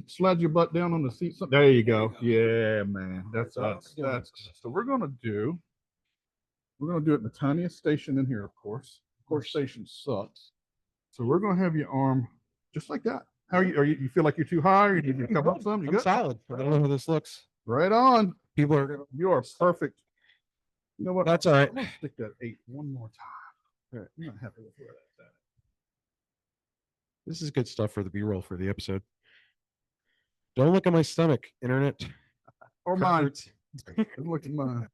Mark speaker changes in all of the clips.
Speaker 1: slide your butt down on the seat. There you go. Yeah, man. That's us. That's so we're gonna do it in the tiniest station in here, of course. Of course, station sucks. So we're gonna have your arm just like that. How are you? You feel like you're too high, or you need to come up some? You
Speaker 2: I'm
Speaker 1: good?
Speaker 2: solid. I don't know how this looks.
Speaker 1: Right on.
Speaker 2: People are gonna.
Speaker 1: You are perfect. You know what?
Speaker 2: That's all right.
Speaker 1: I'm gonna stick that 8 one more time. All right, I'm not happy with where that's at.
Speaker 2: This is good stuff for the B-roll for the episode. Don't look at my stomach, internet.
Speaker 1: Or mine.
Speaker 2: Perverts.
Speaker 1: Look at mine.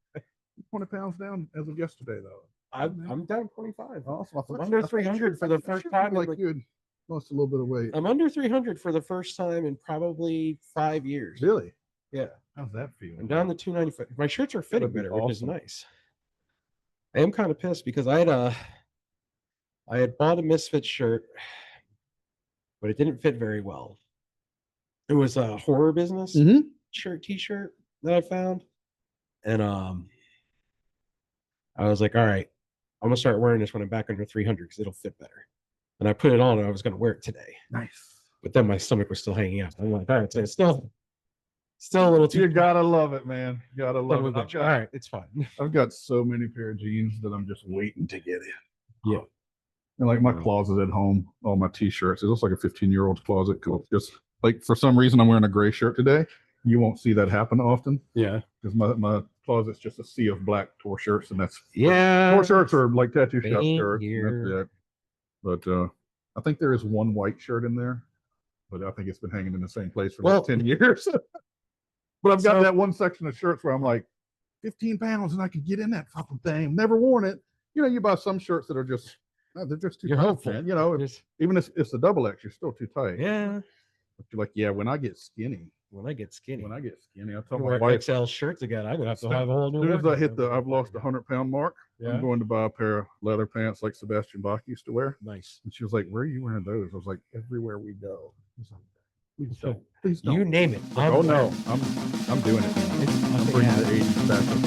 Speaker 1: 20 pounds down as of yesterday, though.
Speaker 2: I'm down 25.
Speaker 1: Awesome.
Speaker 2: I'm under 300 for the first time.
Speaker 1: Like you had lost a little bit of weight.
Speaker 2: I'm under 300 for the first time in probably 5 years.
Speaker 1: Really?
Speaker 2: Yeah.
Speaker 1: How's that feel?
Speaker 2: I'm down to 295. My shirts are fitting
Speaker 1: That'd be
Speaker 2: better, which is
Speaker 1: awesome.
Speaker 2: nice. I am kind of pissed because I had bought a Misfits shirt, but it didn't fit very well. It was a horror business
Speaker 1: Mhm.
Speaker 2: t-shirt that I found. And I was like, all right, I'm gonna start wearing this when I'm back under 300 because it'll fit better. And I put it on and I was gonna wear it today.
Speaker 1: Nice.
Speaker 2: But then my stomach was still hanging out. I'm like, all right, so it's still a little too.
Speaker 1: You gotta love it, man. Gotta love it.
Speaker 2: All right, it's fine.
Speaker 1: I've got so many pair of jeans that I'm just waiting to get in.
Speaker 2: Yeah.
Speaker 1: And like my closet at home, all my t-shirts. It looks like a 15-year-old's closet. Just like for some reason I'm wearing a gray shirt today. You won't see that happen often.
Speaker 2: Yeah.
Speaker 1: Because my closet's just a sea of black tour shirts, and that's
Speaker 2: Yeah.
Speaker 1: tour shirts are like tattoo shop
Speaker 2: Same
Speaker 1: shirts.
Speaker 2: here.
Speaker 1: That's it. But I think there is one white shirt in there, but I think it's been hanging in the same place for like 10 years. But I've got that one section of shirts where I'm like, 15 pounds and I could get in that fucking thing. Never worn it. You know, you buy some shirts that are just, they're just too
Speaker 2: You're
Speaker 1: tight,
Speaker 2: hopeful.
Speaker 1: man. You know, even if it's a double X, you're still too tight.
Speaker 2: Yeah.
Speaker 1: But you're like, yeah, when I get skinny,
Speaker 2: When I get skinny,
Speaker 1: I tell my
Speaker 2: wear
Speaker 1: wife,
Speaker 2: XL shirts again. I'm gonna have to have a whole new.
Speaker 1: as soon as I hit
Speaker 2: wardrobe.
Speaker 1: I've lost 100-pound mark,
Speaker 2: Yeah.
Speaker 1: I'm going to buy a pair of leather pants like Sebastian Bach used to wear.
Speaker 2: Nice.
Speaker 1: And she was like, where are you wearing those? I was like, everywhere we go. I was like, please don't. Please don't.
Speaker 2: You name it.
Speaker 1: Oh no, I'm doing it. I'm bringing the 80s back up.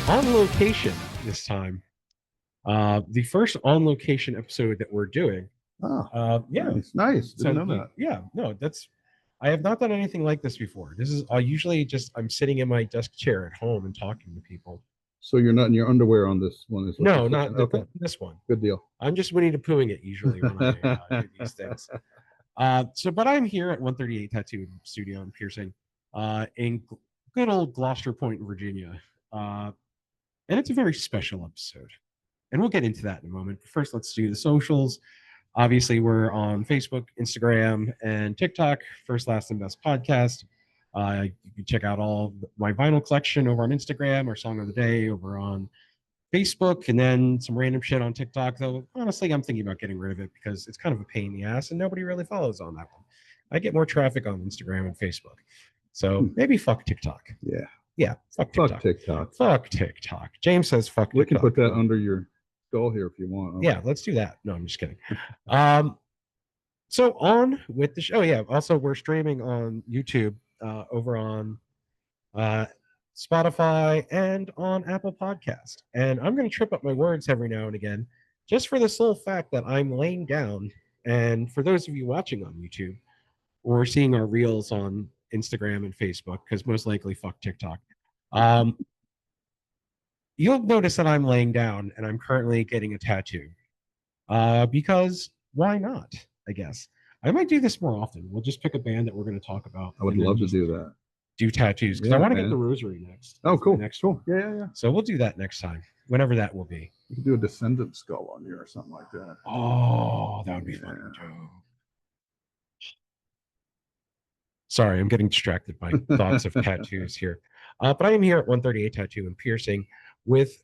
Speaker 2: On location this time. The first on location episode that we're doing.
Speaker 1: Oh,
Speaker 2: yeah,
Speaker 1: it's nice. Didn't
Speaker 2: So
Speaker 1: know that.
Speaker 2: yeah, no, I have not done anything like this before. This is usually just I'm sitting in my desk chair at home and talking to people.
Speaker 1: So you're not in your underwear on this one? Is what
Speaker 2: No,
Speaker 1: you're
Speaker 2: not
Speaker 1: saying? Okay.
Speaker 2: this one.
Speaker 1: Good deal.
Speaker 2: I'm just Winnie the Poohing it usually when I do these things. But I'm here at 138 Tattoo Studio in Piercing, in good old Gloucester Point, Virginia. And it's a very special episode. And we'll get into that in a moment. But first, let's do the socials. Obviously, we're on Facebook, Instagram, and TikTok. First, Last, and Best Podcast. You can check out all my vinyl collection over on Instagram, our song of the day over on Facebook, and then some random shit on TikTok. Though, honestly, I'm thinking about getting rid of it because it's kind of a pain in the ass and nobody really follows on that one. I get more traffic on Instagram and Facebook. So maybe fuck TikTok.
Speaker 1: Yeah.
Speaker 2: Yeah, fuck TikTok. Fuck TikTok. James says fuck
Speaker 1: We
Speaker 2: TikTok.
Speaker 1: can put that under your skull here if you want. Okay.
Speaker 2: Yeah, let's do that. No, I'm just kidding. So on with the show. Oh, yeah. Also, we're streaming on YouTube over on Spotify and on Apple Podcast. And I'm going to trip up my words every now and again, just for the sole fact that I'm laying down. And for those of you watching on YouTube or seeing our reels on Instagram and Facebook, because most likely fuck TikTok, you'll notice that I'm laying down and I'm currently getting a tattoo. Because why not? I guess I might do this more often. We'll just pick a band that we're going to talk about.
Speaker 1: I would love to do that.
Speaker 2: Do tattoos because I want to get the rosary next.
Speaker 1: Oh, cool.
Speaker 2: Next
Speaker 1: cool. Yeah.
Speaker 2: So we'll do that next time, whenever that will be.
Speaker 1: You could do a descendant skull on you or something like that.
Speaker 2: Oh, that would be fucking dope. Sorry, I'm getting distracted by thoughts of tattoos here. But I am here at 138 Tattoo and Piercing with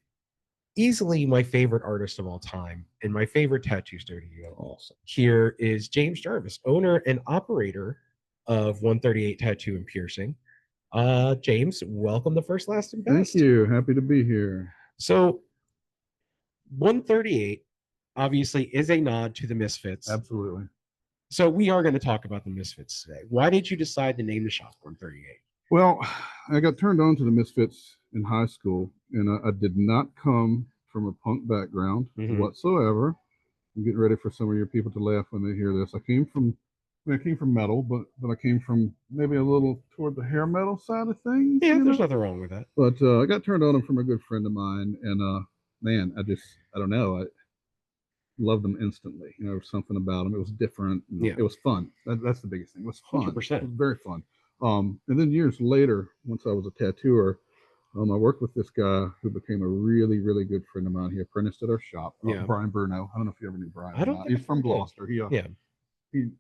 Speaker 2: easily my favorite artist of all time and my favorite tattoo studio.
Speaker 1: Awesome.
Speaker 2: Here is James Jarvis, owner and operator of 138 Tattoo and Piercing. James, welcome to First, Last, and
Speaker 1: Thank
Speaker 2: Best.
Speaker 1: you. Happy to be here.
Speaker 2: So, 138 obviously is a nod to the Misfits.
Speaker 1: Absolutely.
Speaker 2: So, we are going to talk about the Misfits today. Why did you decide to name the shop 138?
Speaker 1: Well, I got turned on to the Misfits in high school, and I did not come from a punk background whatsoever. I'm getting ready for some of your people to laugh when they hear this. I came from metal, but I came from maybe a little toward the hair metal side of things.
Speaker 2: Yeah, there's nothing wrong with that.
Speaker 1: But I got turned on from a good friend of mine, and man, I don't know, I loved them instantly. There was something about them. It was different. It was fun. That's the biggest thing. It was fun.
Speaker 2: 100%.
Speaker 1: It was very fun. And then years later, once I was a tattooer, I worked with this guy who became a really, really good friend of mine. He apprenticed at our shop, Brian Bruno. I don't know if you ever knew Brian.
Speaker 2: I don't.
Speaker 1: He's from Gloucester. He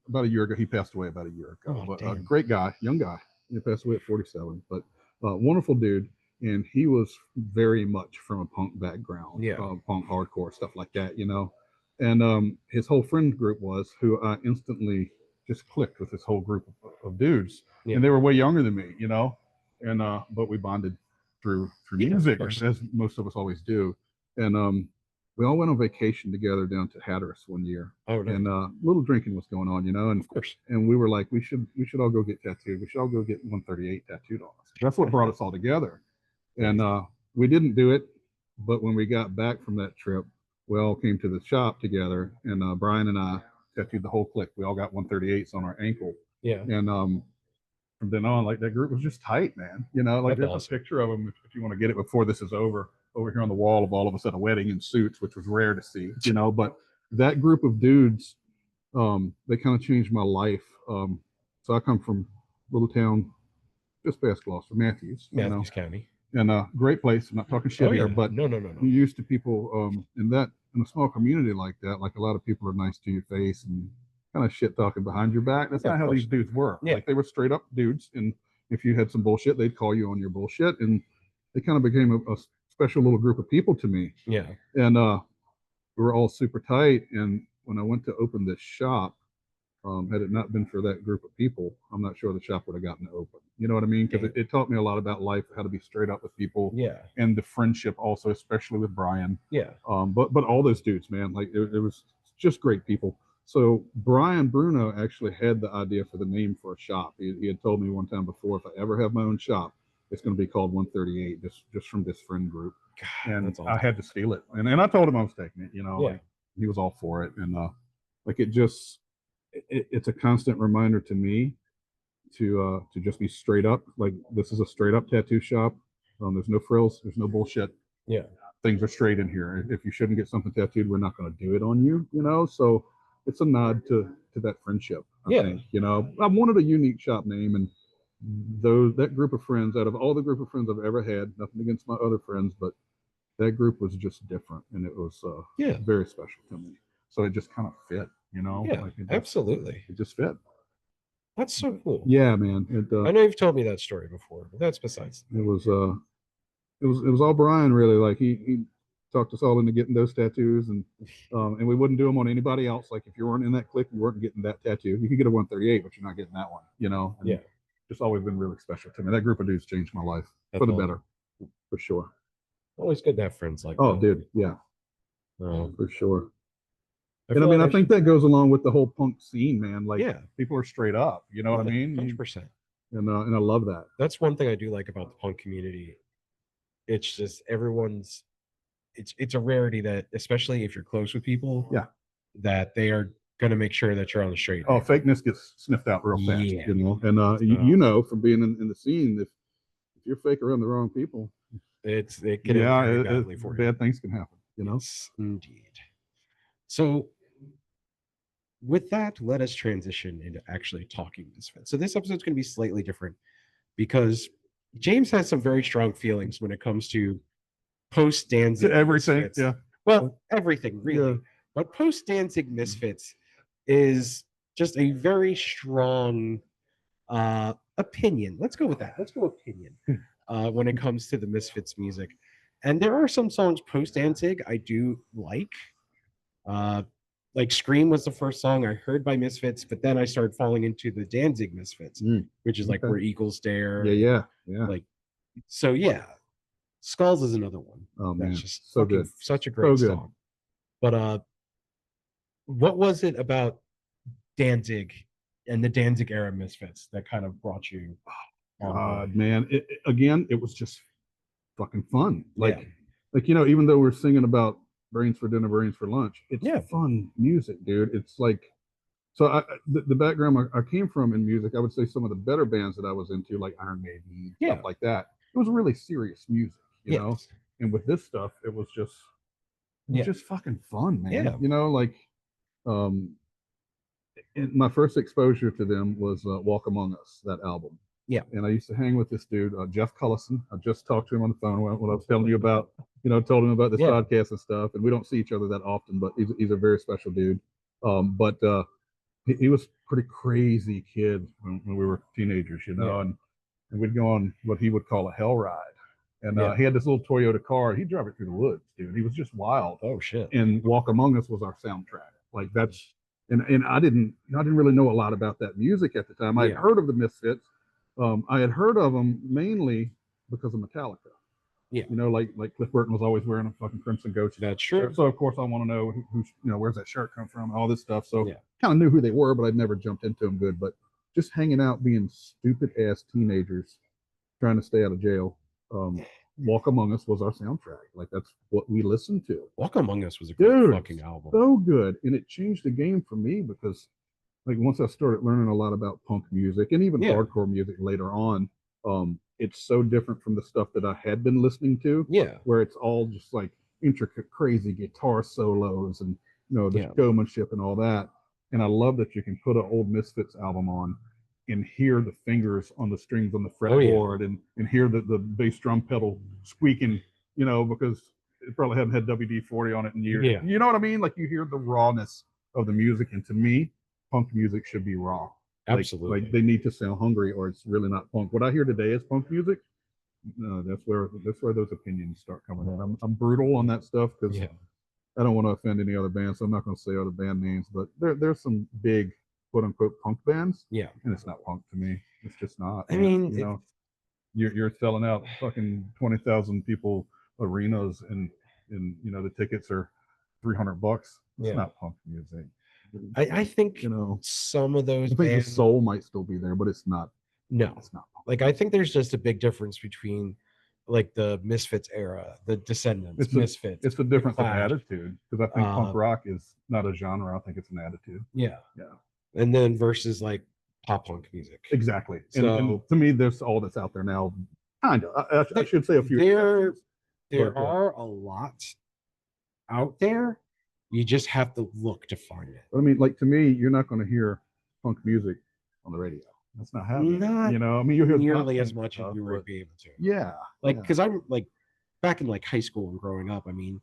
Speaker 1: about a year ago. He passed away about a year ago. But a great guy, young guy. He passed away at 47. But wonderful dude. And he was very much from a punk background. Punk, hardcore, stuff like that. And his whole friend group was who I instantly just clicked with this whole group of dudes. And they were way younger than me, and but we bonded through music, as most of us always do. And we all went on vacation together down to Hatteras one year. And little drinking was going on, and
Speaker 2: of course.
Speaker 1: And we were like, we should all go get tattooed. We should all go get 138 tattooed on us. That's what brought us all together. And we didn't do it, but when we got back from that trip, we all came to the shop together, and Brian and I tattooed the whole clique. We all got 138s on our ankle. And from then on, like, that group was just tight, man. Like, there's a picture of them if you want to get it before this is over here on the wall of all of us at a wedding in suits, which was rare to see, but that group of dudes, they kind of changed my life. So I come from a little town just past Gloucester, Matthews
Speaker 2: County.
Speaker 1: And a great place. I'm not talking shit here, but
Speaker 2: no.
Speaker 1: You used to people in a small community like that. Like, a lot of people are nice to your face and kind of shit talking behind your back. That's not how these dudes were. Like, they were straight up dudes, and if you had some bullshit, they'd call you on your bullshit, and they kind of became a special little group of people to me. And we were all super tight. And when I went to open this shop, had it not been for that group of people, I'm not sure the shop would have gotten open. You know what I mean? Because it taught me a lot about life, how to be straight up with people. And the friendship also, especially with Brian. But all those dudes, man, like, it was just great people. So Brian Bruno actually had the idea for the name for a shop. He had told me one time before, if I ever have my own shop, it's going to be called 138, just from this friend group.
Speaker 2: God,
Speaker 1: and
Speaker 2: awesome.
Speaker 1: I had to steal it. And I told him I was taking it, like, he was all for it. And like, it's a constant reminder to me to just be straight up. Like, this is a straight up tattoo shop. There's no frills, there's no bullshit. Things are straight in here. If you shouldn't get something tattooed, we're not going to do it on you. So it's a nod to that friendship. I think. I wanted a unique shop name, and that group of friends, out of all the group of friends I've ever had, nothing against my other friends, but that group was just different, and it was very special to me. So it just kind of fit. Like,
Speaker 2: absolutely.
Speaker 1: It just fit.
Speaker 2: That's so cool.
Speaker 1: Yeah, man.
Speaker 2: I know you've told me that story before, but that's besides.
Speaker 1: It was all Brian, really. Like, he talked us all into getting those tattoos, and we wouldn't do them on anybody else. Like, if you weren't in that clique, you weren't getting that tattoo. You could get a 138, but you're not getting that one. And just always been really special to me. That group of dudes changed my life for the better, for sure.
Speaker 2: Always good to have friends like that.
Speaker 1: Oh, dude, yeah, for sure. And I think that goes along with the whole punk scene, man. Like, people are straight up. You know what I mean?
Speaker 2: 100%.
Speaker 1: And I love that.
Speaker 2: That's one thing I do like about the punk community. It's just everyone's. It's a rarity that, especially if you're close with people, that they are going to make sure that you're on the straight.
Speaker 1: Oh, fakeness gets sniffed out real fast. And you from being in the scene, if you're fake around the wrong people,
Speaker 2: it can very badly for you.
Speaker 1: Bad things can happen.
Speaker 2: Yes, indeed. So, with that, let us transition into actually talking Misfits. So this episode's going to be slightly different because James has some very strong feelings when it comes to post Danzig
Speaker 1: everything.
Speaker 2: Misfits. Well, everything really. But post Danzig Misfits is just a very strong opinion. Let's go with that. Let's go opinion when it comes to the Misfits music. And there are some songs post Danzig I do like. like Scream was the first song I heard by Misfits, but then I started falling into the Danzig Misfits, which is like
Speaker 1: Okay.
Speaker 2: Where Eagles Dare.
Speaker 1: Yeah.
Speaker 2: Like, so yeah, Skulls is another one.
Speaker 1: Oh man,
Speaker 2: That's just
Speaker 1: so
Speaker 2: fucking
Speaker 1: good.
Speaker 2: such a great
Speaker 1: good.
Speaker 2: song. But what was it about Danzig and the Danzig era Misfits that kind of brought you on board?
Speaker 1: God, man. Again, it was just fucking fun.
Speaker 2: Yeah.
Speaker 1: Like, even though we're singing about brains for dinner, brains for lunch, it's
Speaker 2: Yeah.
Speaker 1: fun music, dude. It's like, so the background I came from in music, I would say some of the better bands that I was into, like Iron Maiden, stuff like that. It was really serious music, you know? And with this stuff, it was just fucking fun, man.
Speaker 2: Yeah.
Speaker 1: You know, like, my first exposure to them was Walk Among Us, that album.
Speaker 2: Yeah.
Speaker 1: And I used to hang with this dude, Jeff Cullison. I just talked to him on the phone when I was telling you about, told him about this podcast and stuff. And we don't see each other that often, but he's a very special dude. But he was a pretty crazy kid when we were teenagers, and we'd go on what he would call a hell ride. And he had this little Toyota car. He'd drive it through the woods, dude. He was just wild.
Speaker 2: Oh shit.
Speaker 1: And Walk Among Us was our soundtrack. Like that's, and I didn't really know a lot about that music at the time. I had heard of the Misfits. I had heard of them mainly because of Metallica.
Speaker 2: Yeah.
Speaker 1: Like Cliff Burton was always wearing a fucking Crimson Ghost.
Speaker 2: That's true.
Speaker 1: So of course I want to know who's, where's that shirt come from, all this stuff. So kind of knew who they were, but I'd never jumped into them good. But just hanging out, being stupid ass teenagers, trying to stay out of jail. Walk Among Us was our soundtrack. Like that's what we listened to.
Speaker 2: Walk Among Us was a great fucking album.
Speaker 1: So good. And it changed the game for me because like once I started learning a lot about punk music and even hardcore music later on, it's so different from the stuff that I had been listening to.
Speaker 2: Yeah.
Speaker 1: Where it's all just like intricate, crazy guitar solos and the showmanship and all that. And I love that you can put an old Misfits album on and hear the fingers on the strings on the fretboard and hear the bass drum pedal squeaking, because it probably hadn't had WD-40 on it in years.
Speaker 2: Yeah.
Speaker 1: You know what I mean? Like you hear the rawness of the music. And to me, punk music should be raw.
Speaker 2: Absolutely.
Speaker 1: Like they need to sound hungry or it's really not punk. What I hear today is punk music. No, that's where those opinions start coming in. I'm brutal on that stuff because I don't want to offend any other bands, so I'm not going to say other band names, but there's some big quote unquote punk bands.
Speaker 2: Yeah.
Speaker 1: And it's not punk to me. It's just not.
Speaker 2: I mean,
Speaker 1: you're selling out fucking 20,000 people arenas and the tickets are $300. It's not punk music.
Speaker 2: I think some of those
Speaker 1: bands, the soul might still be there, but it's not.
Speaker 2: No,
Speaker 1: it's not punk.
Speaker 2: Like I think there's just a big difference between like the Misfits era, the Descendants, Misfits.
Speaker 1: It's a difference of attitude because I think punk rock is not a genre. I think it's an attitude.
Speaker 2: Yeah. And then versus like pop punk music.
Speaker 1: Exactly. And to me, there's all that's out there now. Kind of. I should say a few.
Speaker 2: There are a lot out there. You just have to look to find it.
Speaker 1: I mean, like to me, you're not going to hear punk music on the radio. That's not happening. I mean, you hear
Speaker 2: nearly as much as you would be able to.
Speaker 1: Yeah.
Speaker 2: Like, because I'm like back in like high school and growing up. I mean,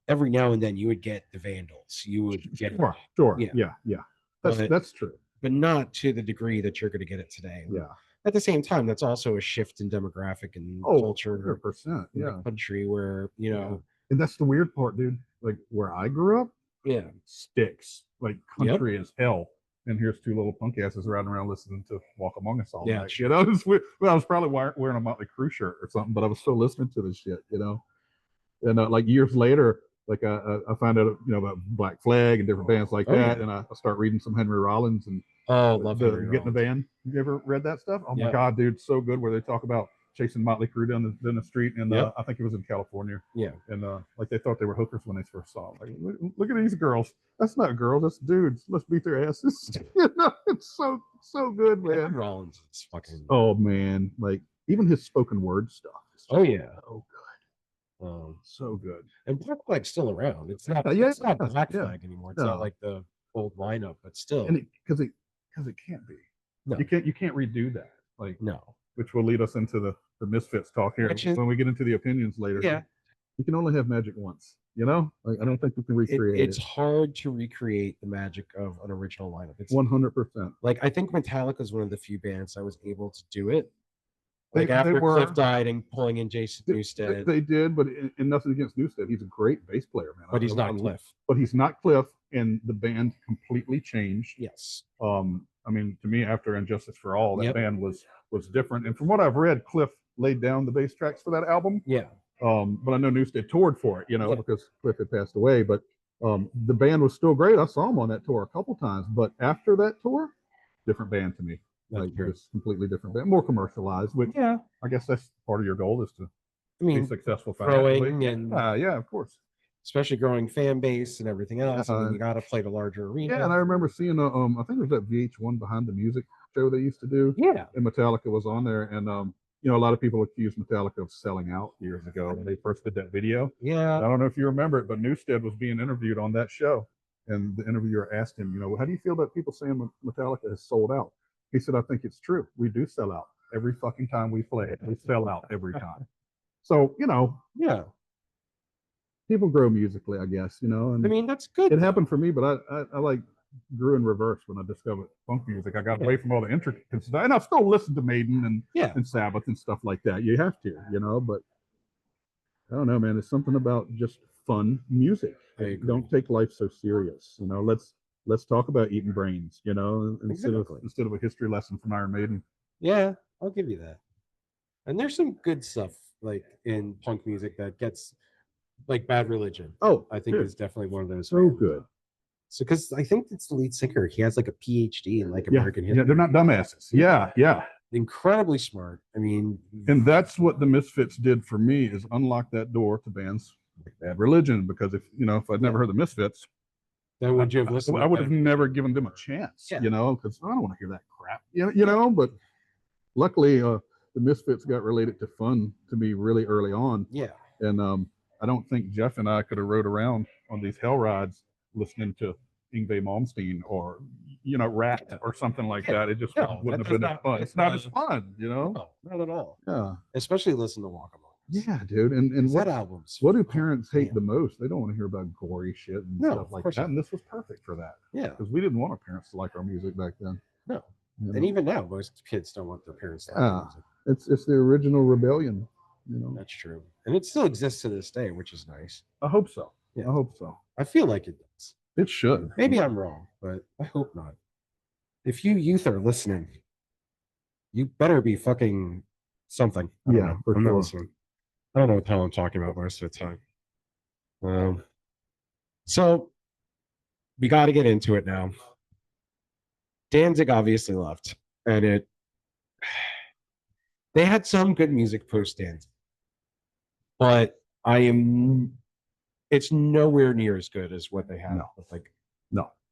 Speaker 2: every now and then you would get the Vandals. You would get
Speaker 1: sure. Yeah. That's true.
Speaker 2: But not to the degree that you're going to get it today.
Speaker 1: Yeah.
Speaker 2: At the same time, that's also a shift in demographic and culture.
Speaker 1: 100%.
Speaker 2: In the country where
Speaker 1: and that's the weird part, dude. Like where I grew up, sticks like country as hell. And here's two little punk asses riding around listening to Walk Among Us all night. It's weird. Well, I was probably wearing a Motley Crue shirt or something, but I was still listening to this shit, And like years later, like I found out, about Black Flag and different bands like that, and I start reading some Henry Rollins and
Speaker 2: love
Speaker 1: Get in the Van. You ever read that stuff? Oh my God, dude, so good. Where they talk about chasing Motley Crue down the street, and I think it was in California. Yeah, and like they thought they were hookers when they first saw them. Like, look at these girls. That's not girls. That's dudes. Let's beat their asses. It's so good, man.
Speaker 2: Henry Rollins is fucking.
Speaker 1: Oh man, like even his spoken word stuff.
Speaker 2: Oh yeah.
Speaker 1: Oh good. So good.
Speaker 2: And Black Flag's still around. It's not. It's not Black Flag anymore. It's not like the old lineup, but still.
Speaker 1: And because it can't be. No, you can't redo that. Like
Speaker 2: no.
Speaker 1: Which will lead us into the Misfits talk here when we get into the opinions later.
Speaker 2: Yeah.
Speaker 1: You can only have magic once. Like I don't think we can recreate it.
Speaker 2: It's hard to recreate the magic of an original lineup. It's
Speaker 1: 100%.
Speaker 2: Like I think Metallica is one of the few bands that was able to do it. Like after Cliff died and pulling in Jason Newsted.
Speaker 1: They did, but and nothing against Newsted. He's a great bass player, man.
Speaker 2: But he's not Cliff.
Speaker 1: But he's not Cliff, and the band completely changed.
Speaker 2: Yes.
Speaker 1: I mean, to me, after Injustice for All, that
Speaker 2: Yep.
Speaker 1: band was different. And from what I've read, Cliff laid down the bass tracks for that album.
Speaker 2: Yeah.
Speaker 1: But I know Newsted toured for it,
Speaker 2: Yeah.
Speaker 1: because Cliff had passed away. But the band was still great. I saw them on that tour a couple times. But after that tour, different band to me.
Speaker 2: That's
Speaker 1: Like
Speaker 2: true.
Speaker 1: just completely different band, more commercialized. Which
Speaker 2: Yeah.
Speaker 1: I guess that's part of your goal, is to
Speaker 2: I
Speaker 1: be
Speaker 2: mean,
Speaker 1: successful
Speaker 2: growing
Speaker 1: financially.
Speaker 2: and
Speaker 1: Yeah, of course.
Speaker 2: especially growing fan base and everything else. I mean, you got to play the larger arena.
Speaker 1: Yeah, and I remember seeing I think it was that VH1 Behind the Music show they used to do.
Speaker 2: Yeah.
Speaker 1: And Metallica was on there, and a lot of people accused Metallica of selling out years ago when they first did that video.
Speaker 2: Yeah.
Speaker 1: I don't know if you remember it, but Newsted was being interviewed on that show, and the interviewer asked him, how do you feel about people saying Metallica has sold out? He said, I think it's true. We do sell out every fucking time we play it. We sell out every time. So,
Speaker 2: Yeah.
Speaker 1: people grow musically, I guess, and
Speaker 2: I mean, that's good.
Speaker 1: it happened for me, but I like grew in reverse when I discovered funk music. I got away from all the intricate stuff, and I still listen to Maiden and Sabbath and stuff like that. You have to, but I don't know, man. It's something about just fun music.
Speaker 2: I agree.
Speaker 1: Don't take life so serious. Let's talk about eating brains, instead of a history lesson from Iron Maiden.
Speaker 2: Yeah, I'll give you that. And there's some good stuff like in punk music that gets like Bad Religion.
Speaker 1: Oh,
Speaker 2: I think is definitely one of those.
Speaker 1: So good.
Speaker 2: So, because I think it's the lead singer. He has like a PhD in like American history.
Speaker 1: Yeah, they're not dumbasses. Yeah.
Speaker 2: Incredibly smart. I mean,
Speaker 1: and that's what the Misfits did for me, is unlock that door to bands like Bad Religion. Because if I'd never heard the Misfits,
Speaker 2: then would you have listened?
Speaker 1: I would have never given them a chance. Because I don't want to hear that crap. But luckily, the Misfits got related to fun to me really early on.
Speaker 2: Yeah.
Speaker 1: And I don't think Jeff and I could have rode around on these hell rides listening to Yngwie Malmsteen or Rat or something like that. It just wouldn't have been as fun. It's not as fun,
Speaker 2: No, not at all.
Speaker 1: Yeah.
Speaker 2: Especially listen to Walk Among Us.
Speaker 1: Yeah, dude. And
Speaker 2: what albums?
Speaker 1: What do parents hate the most? They don't want to hear about gory shit and stuff like that.
Speaker 2: Not.
Speaker 1: And this was perfect for that.
Speaker 2: Yeah.
Speaker 1: Because we didn't want our parents to like our music back then.
Speaker 2: No. And even now, most kids don't want their parents to like music.
Speaker 1: It's the original rebellion.
Speaker 2: That's true. And it still exists to this day, which is nice.
Speaker 1: I hope so.
Speaker 2: Yeah.
Speaker 1: I hope so.
Speaker 2: I feel like it does.
Speaker 1: It should.
Speaker 2: Maybe I'm wrong, but I hope not. If you youth are listening, you better be fucking something. I'm not listening. I don't know what the hell I'm talking about most of the time. So we got to get into it now. Danzig obviously left, and they had some good music post Danzig, but it's nowhere near as good as what they had with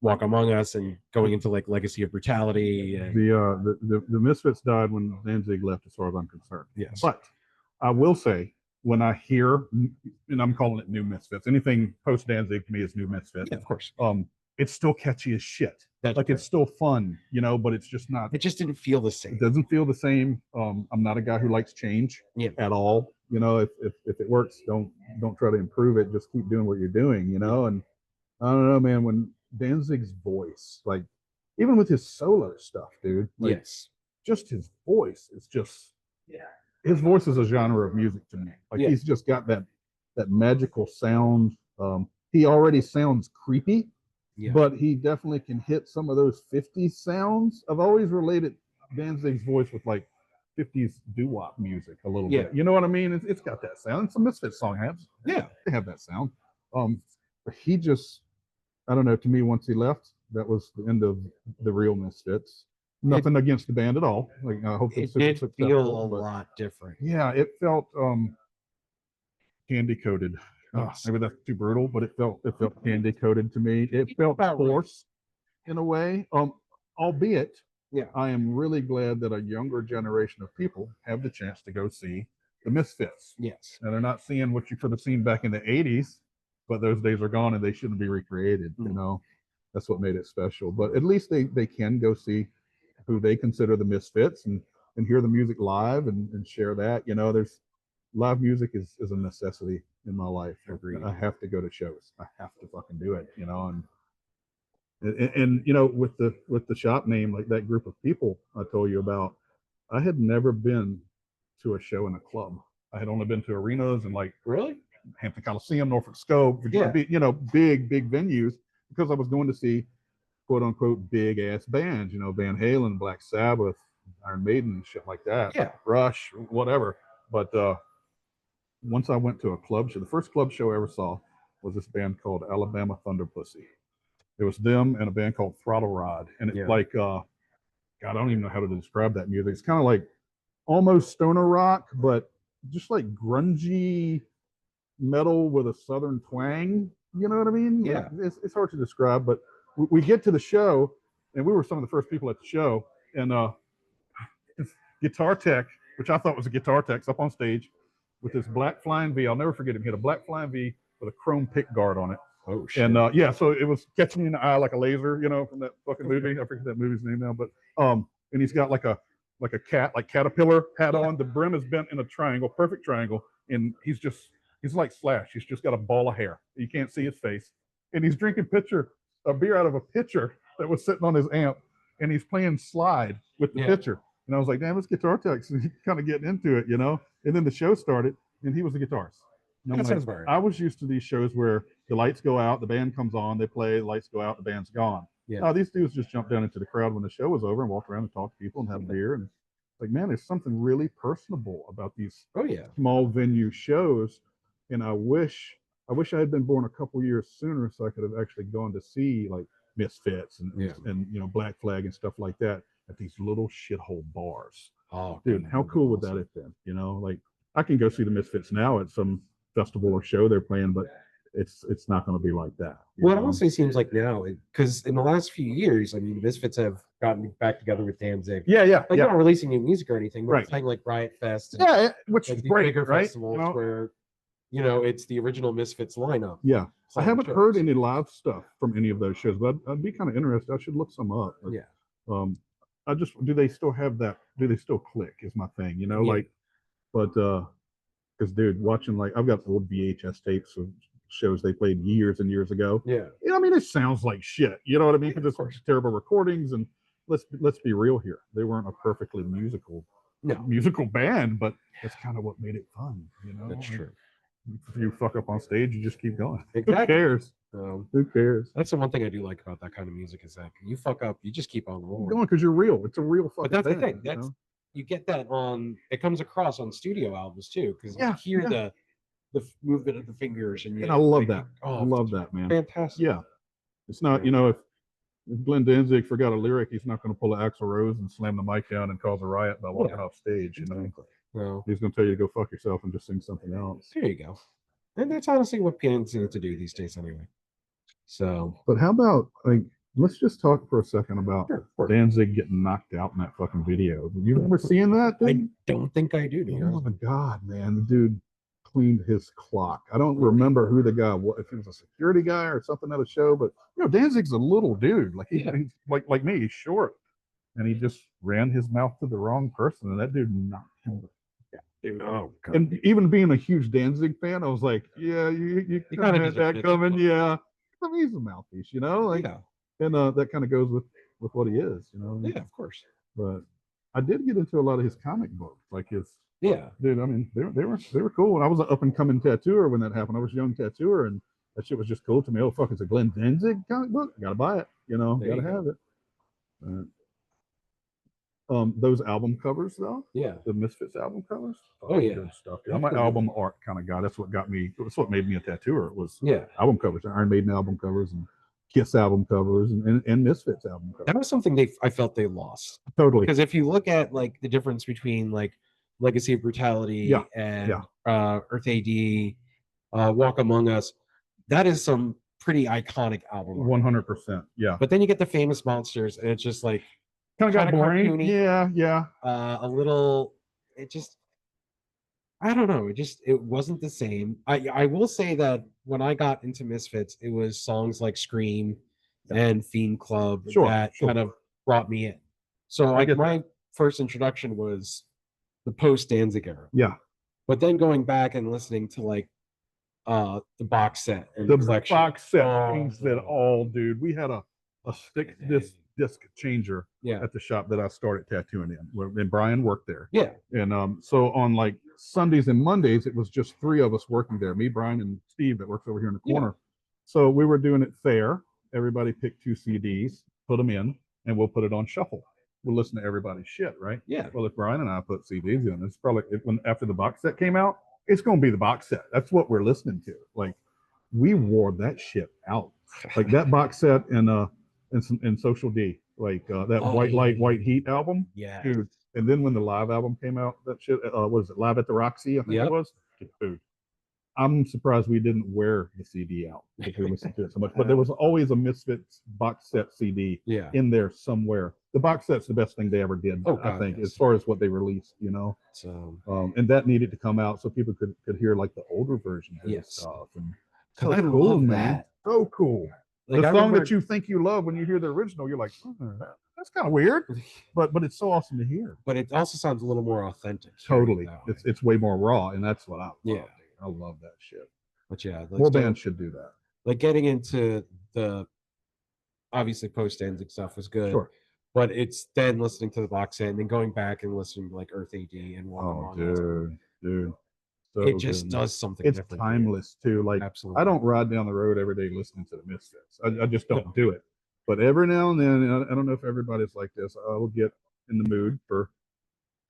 Speaker 2: Walk Among Us and going into like Legacy of Brutality. And
Speaker 1: the Misfits died when Danzig left, as far as I'm concerned.
Speaker 2: Yes.
Speaker 1: But I will say, when I hear, and I'm calling it new Misfits, anything post Danzig to me is new Misfits.
Speaker 2: Yeah, of course.
Speaker 1: It's still catchy as shit. It's still fun, but it's just not.
Speaker 2: It just didn't feel the same.
Speaker 1: It doesn't feel the same. I'm not a guy who likes change at all. If it works, don't try to improve it. Just keep doing what you're doing. And I don't know, man. When Danzig's voice, like even with his solo stuff, dude. Just his voice is just. His voice is a genre of music to me. He's just got that magical sound. He already sounds creepy. Yeah. But he definitely can hit some of those 50s sounds. I've always related Danzig's voice with like 50s doo-wop music a little bit. You know what I mean? It's got that sound. It's a Misfits song has. Yeah, they have that sound. But he just, I don't know, to me, once he left, that was the end of the real Misfits. Nothing against the band at all. I hope
Speaker 2: it did feel a lot different.
Speaker 1: Yeah, it felt candy coated. Maybe that's too brutal, but it felt candy coated to me. It felt forced in a way. Albeit, I am really glad that a younger generation of people have the chance to go see the Misfits.
Speaker 2: Yes.
Speaker 1: And they're not seeing what you could have seen back in the 80s, but those days are gone and they shouldn't be recreated. That's what made it special. But at least they can go see who they consider the Misfits and hear the music live and share that. There's live music is a necessity in my life.
Speaker 2: Agreed.
Speaker 1: I have to go to shows. I have to fucking do it, and with the shop name, like that group of people I told you about, I had never been to a show in a club. I had only been to arenas and like
Speaker 2: really
Speaker 1: Hampton Coliseum, Norfolk Scope, Virginia, big venues. because I was going to see quote unquote big ass bands, Van Halen, Black Sabbath, Iron Maiden, shit like that.
Speaker 2: Yeah.
Speaker 1: Rush, whatever. But once I went to a club show, the first club show I ever saw was this band called Alabama Thunder Pussy. It was them and a band called Throttle Rod. And it's like, God, I don't even know how to describe that music. It's kind of like almost stoner rock, but just like grungy metal with a southern twang. You know what I mean?
Speaker 2: Yeah.
Speaker 1: It's hard to describe, but we get to the show, and we were some of the first people at the show, and guitar tech, which I thought was a guitar tech, up on stage with this black flying V. I'll never forget him. He had a black flying V with a chrome pick guard on it.
Speaker 2: Oh shit.
Speaker 1: And so it was catching me in the eye like a laser, from that fucking movie. I forget that movie's name now, but and he's got like a caterpillar hat on. The brim is bent in a triangle, perfect triangle, and he's like Slash. He's just got a ball of hair. You can't see his face, and he's drinking a beer out of a pitcher that was sitting on his amp, and he's playing slide with the pitcher. And I was like, damn, this guitar tech's kind of getting into it, And then the show started, and he was the guitarist. I was used to these shows where the lights go out, the band comes on, they play, the lights go out, the band's gone.
Speaker 2: Yeah.
Speaker 1: No, these dudes just jumped down into the crowd when the show was over and walked around and talked to people and had a beer. And like, man, there's something really personable about these small venue shows. And I wish I had been born a couple years sooner so I could have actually gone to see like Misfits and Black Flag and stuff like that at these little shithole bars.
Speaker 2: Oh,
Speaker 1: dude, how cool would that have been? Like I can go see the Misfits now at some festival or show they're playing, but it's not going to be like that.
Speaker 3: Well, it honestly seems like now, because in the last few years, I mean, Misfits have gotten back together with Danzig.
Speaker 1: Yeah.
Speaker 3: Like, they're not releasing new music or anything, but
Speaker 1: Right.
Speaker 3: playing like Riot Fest. And,
Speaker 1: which
Speaker 3: like,
Speaker 1: is
Speaker 3: these
Speaker 1: great,
Speaker 3: bigger
Speaker 1: right?
Speaker 3: festivals where, it's the original Misfits lineup.
Speaker 1: Yeah. I
Speaker 3: playing
Speaker 1: haven't
Speaker 3: shows.
Speaker 1: heard any live stuff from any of those shows, but I'd be kind of interested. I should look some up. But,
Speaker 3: Yeah.
Speaker 1: do they still have that? Do they still click is my thing, because dude, watching like, I've got old VHS tapes of shows they played years and years ago.
Speaker 3: Yeah.
Speaker 1: I mean, it sounds like shit. You know what I mean? Because it's terrible recordings, and let's be real here. They weren't a perfectly musical band, but that's kind of what made it fun.
Speaker 3: That's true.
Speaker 1: If you fuck up on stage, you just keep going.
Speaker 3: Exactly.
Speaker 1: Who cares? Who cares?
Speaker 3: That's the one thing I do like about that kind of music is that you fuck up, you just keep on rolling.
Speaker 1: Going because you're real. It's a real fucking.
Speaker 3: But that's the
Speaker 1: band,
Speaker 3: thing. You get that on. It comes across on studio albums too, because you hear the movement of the fingers, and
Speaker 1: I love
Speaker 3: like,
Speaker 1: that. I love that, man.
Speaker 3: Fantastic.
Speaker 1: Yeah, it's not. If Glenn Danzig forgot a lyric, he's not going to pull an Axl Rose and slam the mic down and cause a riot by walking off stage.
Speaker 3: Well,
Speaker 1: he's going to tell you to go fuck yourself and just sing something else.
Speaker 3: there you go. And that's honestly what bands need to do these days, anyway. So,
Speaker 1: but how about let's just talk for a second about
Speaker 3: Sure.
Speaker 1: Danzig getting knocked out in that fucking video. You ever seen that?
Speaker 3: I don't think I do.
Speaker 1: Oh my god, man! The dude cleaned his clock. I don't remember who the guy was, if he was a security guy or something at a show, but Danzig's a little dude, like he's like me, he's short, and he just ran his mouth to the wrong person, and that dude knocked him.
Speaker 3: Dude, oh god.
Speaker 1: And even being a huge Danzig fan, I was like, yeah, you kind of had that coming, yeah. I mean, he's a mouthpiece, and that kind of goes with what he is,
Speaker 3: Yeah, of course.
Speaker 1: But I did get into a lot of his comic books, like his.
Speaker 3: Yeah,
Speaker 1: dude. I mean, they were cool. When I was an up and coming tattooer when that happened, I was a young tattooer, and that shit was just cool to me. Oh fuck, it's a Glenn Danzig comic book. Gotta buy it. Gotta have it. Those album covers though.
Speaker 3: Yeah.
Speaker 1: The Misfits album covers.
Speaker 3: Oh yeah.
Speaker 1: Good stuff. I'm an album art kind of guy. That's what got me. That's what made me a tattooer. It was
Speaker 3: Yeah.
Speaker 1: album covers, Iron Maiden album covers, and Kiss album covers, and Misfits album covers.
Speaker 3: That was something I felt they lost.
Speaker 1: Totally.
Speaker 3: Because if you look at like the difference between like Legacy of Brutality and Earth AD, Walk Among Us, that is some pretty iconic album.
Speaker 1: 100%. Yeah.
Speaker 3: But then you get the Famous Monsters, and it's just like
Speaker 1: kind of got boring.
Speaker 3: Cartoony.
Speaker 1: Yeah.
Speaker 3: A little. It just. I don't know. It wasn't the same. I will say that when I got into Misfits, it was songs like Scream and Fiend Club that kind of brought me in. So like my first introduction was the post Danzig era.
Speaker 1: Yeah.
Speaker 3: But then going back and listening to like the box set and
Speaker 1: the
Speaker 3: collection.
Speaker 1: box set changed it all, dude. We had a stick disc changer at the shop that I started tattooing in, and Brian worked there.
Speaker 3: Yeah.
Speaker 1: And so on like Sundays and Mondays, it was just three of us working there, me, Brian, and Steve that works over here in the corner. So we were doing it fair, everybody pick 2 CDs, put them in, and we'll put it on shuffle. We'll listen to everybody's shit, right?
Speaker 3: Yeah.
Speaker 1: Well, if Brian and I put CDs in, it's probably when after the box set came out, it's going to be the box set. That's what we're listening to. Like, we wore that shit out. Like that box set and Social D, like that White Light, White Heat album.
Speaker 3: Yeah.
Speaker 1: Dude. And then when the live album came out, that shit, what was it, Live at the Roxy, I think it was? Dude, I'm surprised we didn't wear the CD out because we listened to it so much. But there was always a Misfits box set CD in there somewhere. The box set's the best thing they ever did, I think, as far as what they released, you know.
Speaker 3: So,
Speaker 1: and that needed to come out so people could hear like the older versions of this stuff. And
Speaker 3: so I cool, love man. That.
Speaker 1: So cool. Like, the song that you think you love, when you hear the original, you're like, that's kind of weird, but it's so awesome to hear.
Speaker 3: But it also sounds a little more authentic.
Speaker 1: Totally, it's way more raw, and that's what I love. I love that shit.
Speaker 3: But yeah,
Speaker 1: more bands should do that.
Speaker 3: Like getting into the obviously post-Danzig stuff was good, but it's then listening to the box set and then going back and listening to like Earth AD and
Speaker 1: Walk dude.
Speaker 3: So it just does something.
Speaker 1: It's timeless too. Like, absolutely. I don't ride down the road every day listening to the Misfits. I just don't do it. But every now and then, I don't know if everybody's like this, I will get in the mood for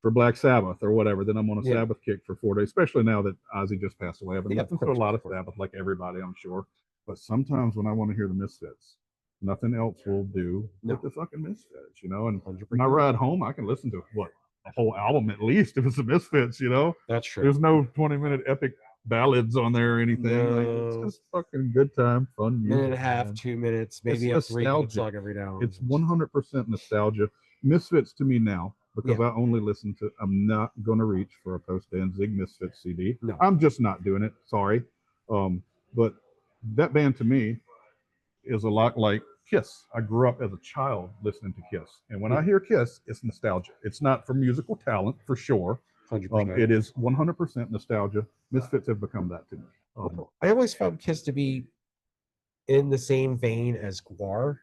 Speaker 1: Black Sabbath or whatever. Then I'm on a Sabbath kick for 4 days, especially now that Ozzy just passed away. I've been listening to a lot of Sabbath, like everybody, I'm sure. But sometimes when I want to hear the Misfits, nothing else will do but the fucking Misfits, you know. And 100%. When I ride home, I can listen to a whole album at least if it's the Misfits, you know.
Speaker 3: That's true.
Speaker 1: There's no 20-minute epic ballads on there or anything. No. Like, it's just fucking good time, fun music.
Speaker 3: Minute and a half, 2 minutes, maybe a 3-minute song every now and then.
Speaker 1: It's 100% nostalgia. Misfits to me now, because I only listen to, I'm not going to reach for a post-Danzig Misfits CD.
Speaker 3: No.
Speaker 1: I'm just not doing it. Sorry. But that band to me is a lot like Kiss. I grew up as a child listening to Kiss. And when I hear Kiss, it's nostalgia. It's not for musical talent, for sure.
Speaker 3: 100%.
Speaker 1: It is 100% nostalgia. Misfits have become that to me.
Speaker 3: I always found Kiss to be in the same vein as Gwar.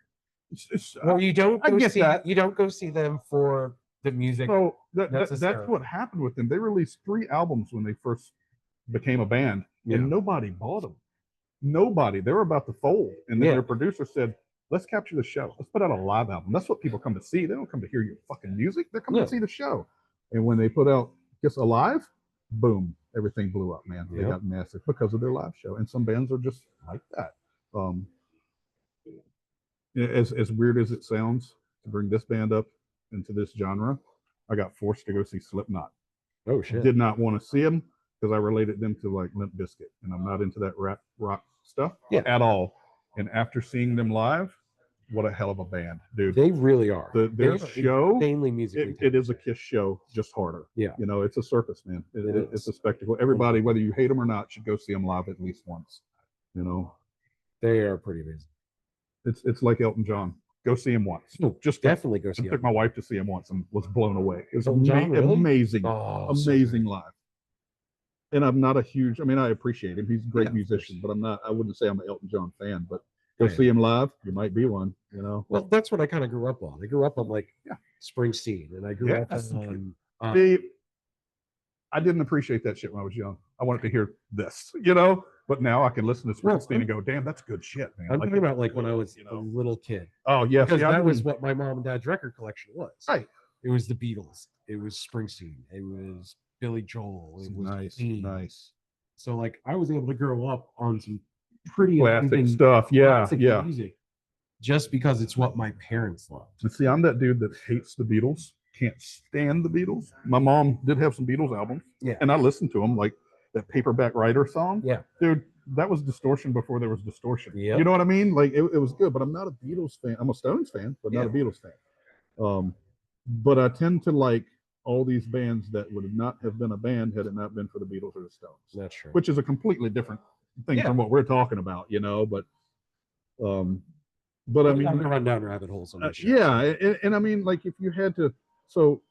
Speaker 3: Well, you don't go see them for the music.
Speaker 1: So that's what happened with them. They released 3 albums when they first became a band, and nobody bought them. Nobody. They were about to fold, and then their producer said, "Let's capture the show. Let's put out a live album. That's what people come to see. They don't come to hear your fucking music. They're coming to see the show." And when they put out Kiss Alive, boom, everything blew up, man. They got massive because of their live show. And some bands are just like that. As weird as it sounds to bring this band up into this genre, I got forced to go see Slipknot.
Speaker 3: Oh shit!
Speaker 1: Did not want to see them because I related them to like Limp Bizkit, and I'm not into that rap rock stuff at all. And after seeing them live, what a hell of a band, dude!
Speaker 3: They really are.
Speaker 1: Their show,
Speaker 3: insanely musically.
Speaker 1: It is a Kiss show, just harder.
Speaker 3: Yeah,
Speaker 1: you know, it's a circus, man. It's a spectacle. Everybody, whether you hate them or not, should go see them live at least once. You know,
Speaker 3: they are pretty amazing.
Speaker 1: It's like Elton John. Go see him once.
Speaker 3: Just definitely go see him.
Speaker 1: I took my wife to see him once and was blown away. It was amazing, amazing live. And I'm not a huge. I mean, I appreciate him. He's a great musician, but I wouldn't say I'm an Elton John fan. But go see him live. You might be one. You know.
Speaker 3: Well, that's what I kind of grew up on. I grew up on like Springsteen, and I grew up on.
Speaker 1: I didn't appreciate that shit when I was young. I wanted to hear this, you know. But now I can listen to Springsteen and go, "Damn, that's good shit, man."
Speaker 3: I'm talking about like when I was a little kid.
Speaker 1: Oh yeah,
Speaker 3: because that was what my mom and dad's record collection was.
Speaker 1: Right.
Speaker 3: It was the Beatles. It was Springsteen. It was Billy Joel. It was
Speaker 1: nice.
Speaker 3: So like I was able to grow up on some pretty
Speaker 1: classic stuff. Yeah.
Speaker 3: Music, just because it's what my parents loved.
Speaker 1: And see, I'm that dude that hates the Beatles. Can't stand the Beatles. My mom did have some Beatles albums.
Speaker 3: Yeah.
Speaker 1: And I listened to them, like that Paperback Writer song.
Speaker 3: Yeah.
Speaker 1: Dude, that was distortion before there was distortion.
Speaker 3: Yeah.
Speaker 1: You know what I mean? Like it was good, but I'm not a Beatles fan. I'm a Stones fan, but not a Beatles fan. But I tend to like all these bands that would not have been a band had it not been for the Beatles or the Stones.
Speaker 3: That's true.
Speaker 1: Which is a completely different thing from what we're talking about, you know. But I mean,
Speaker 3: I'm gonna run down rabbit holes on this shit.
Speaker 1: And I mean, like if you had to, so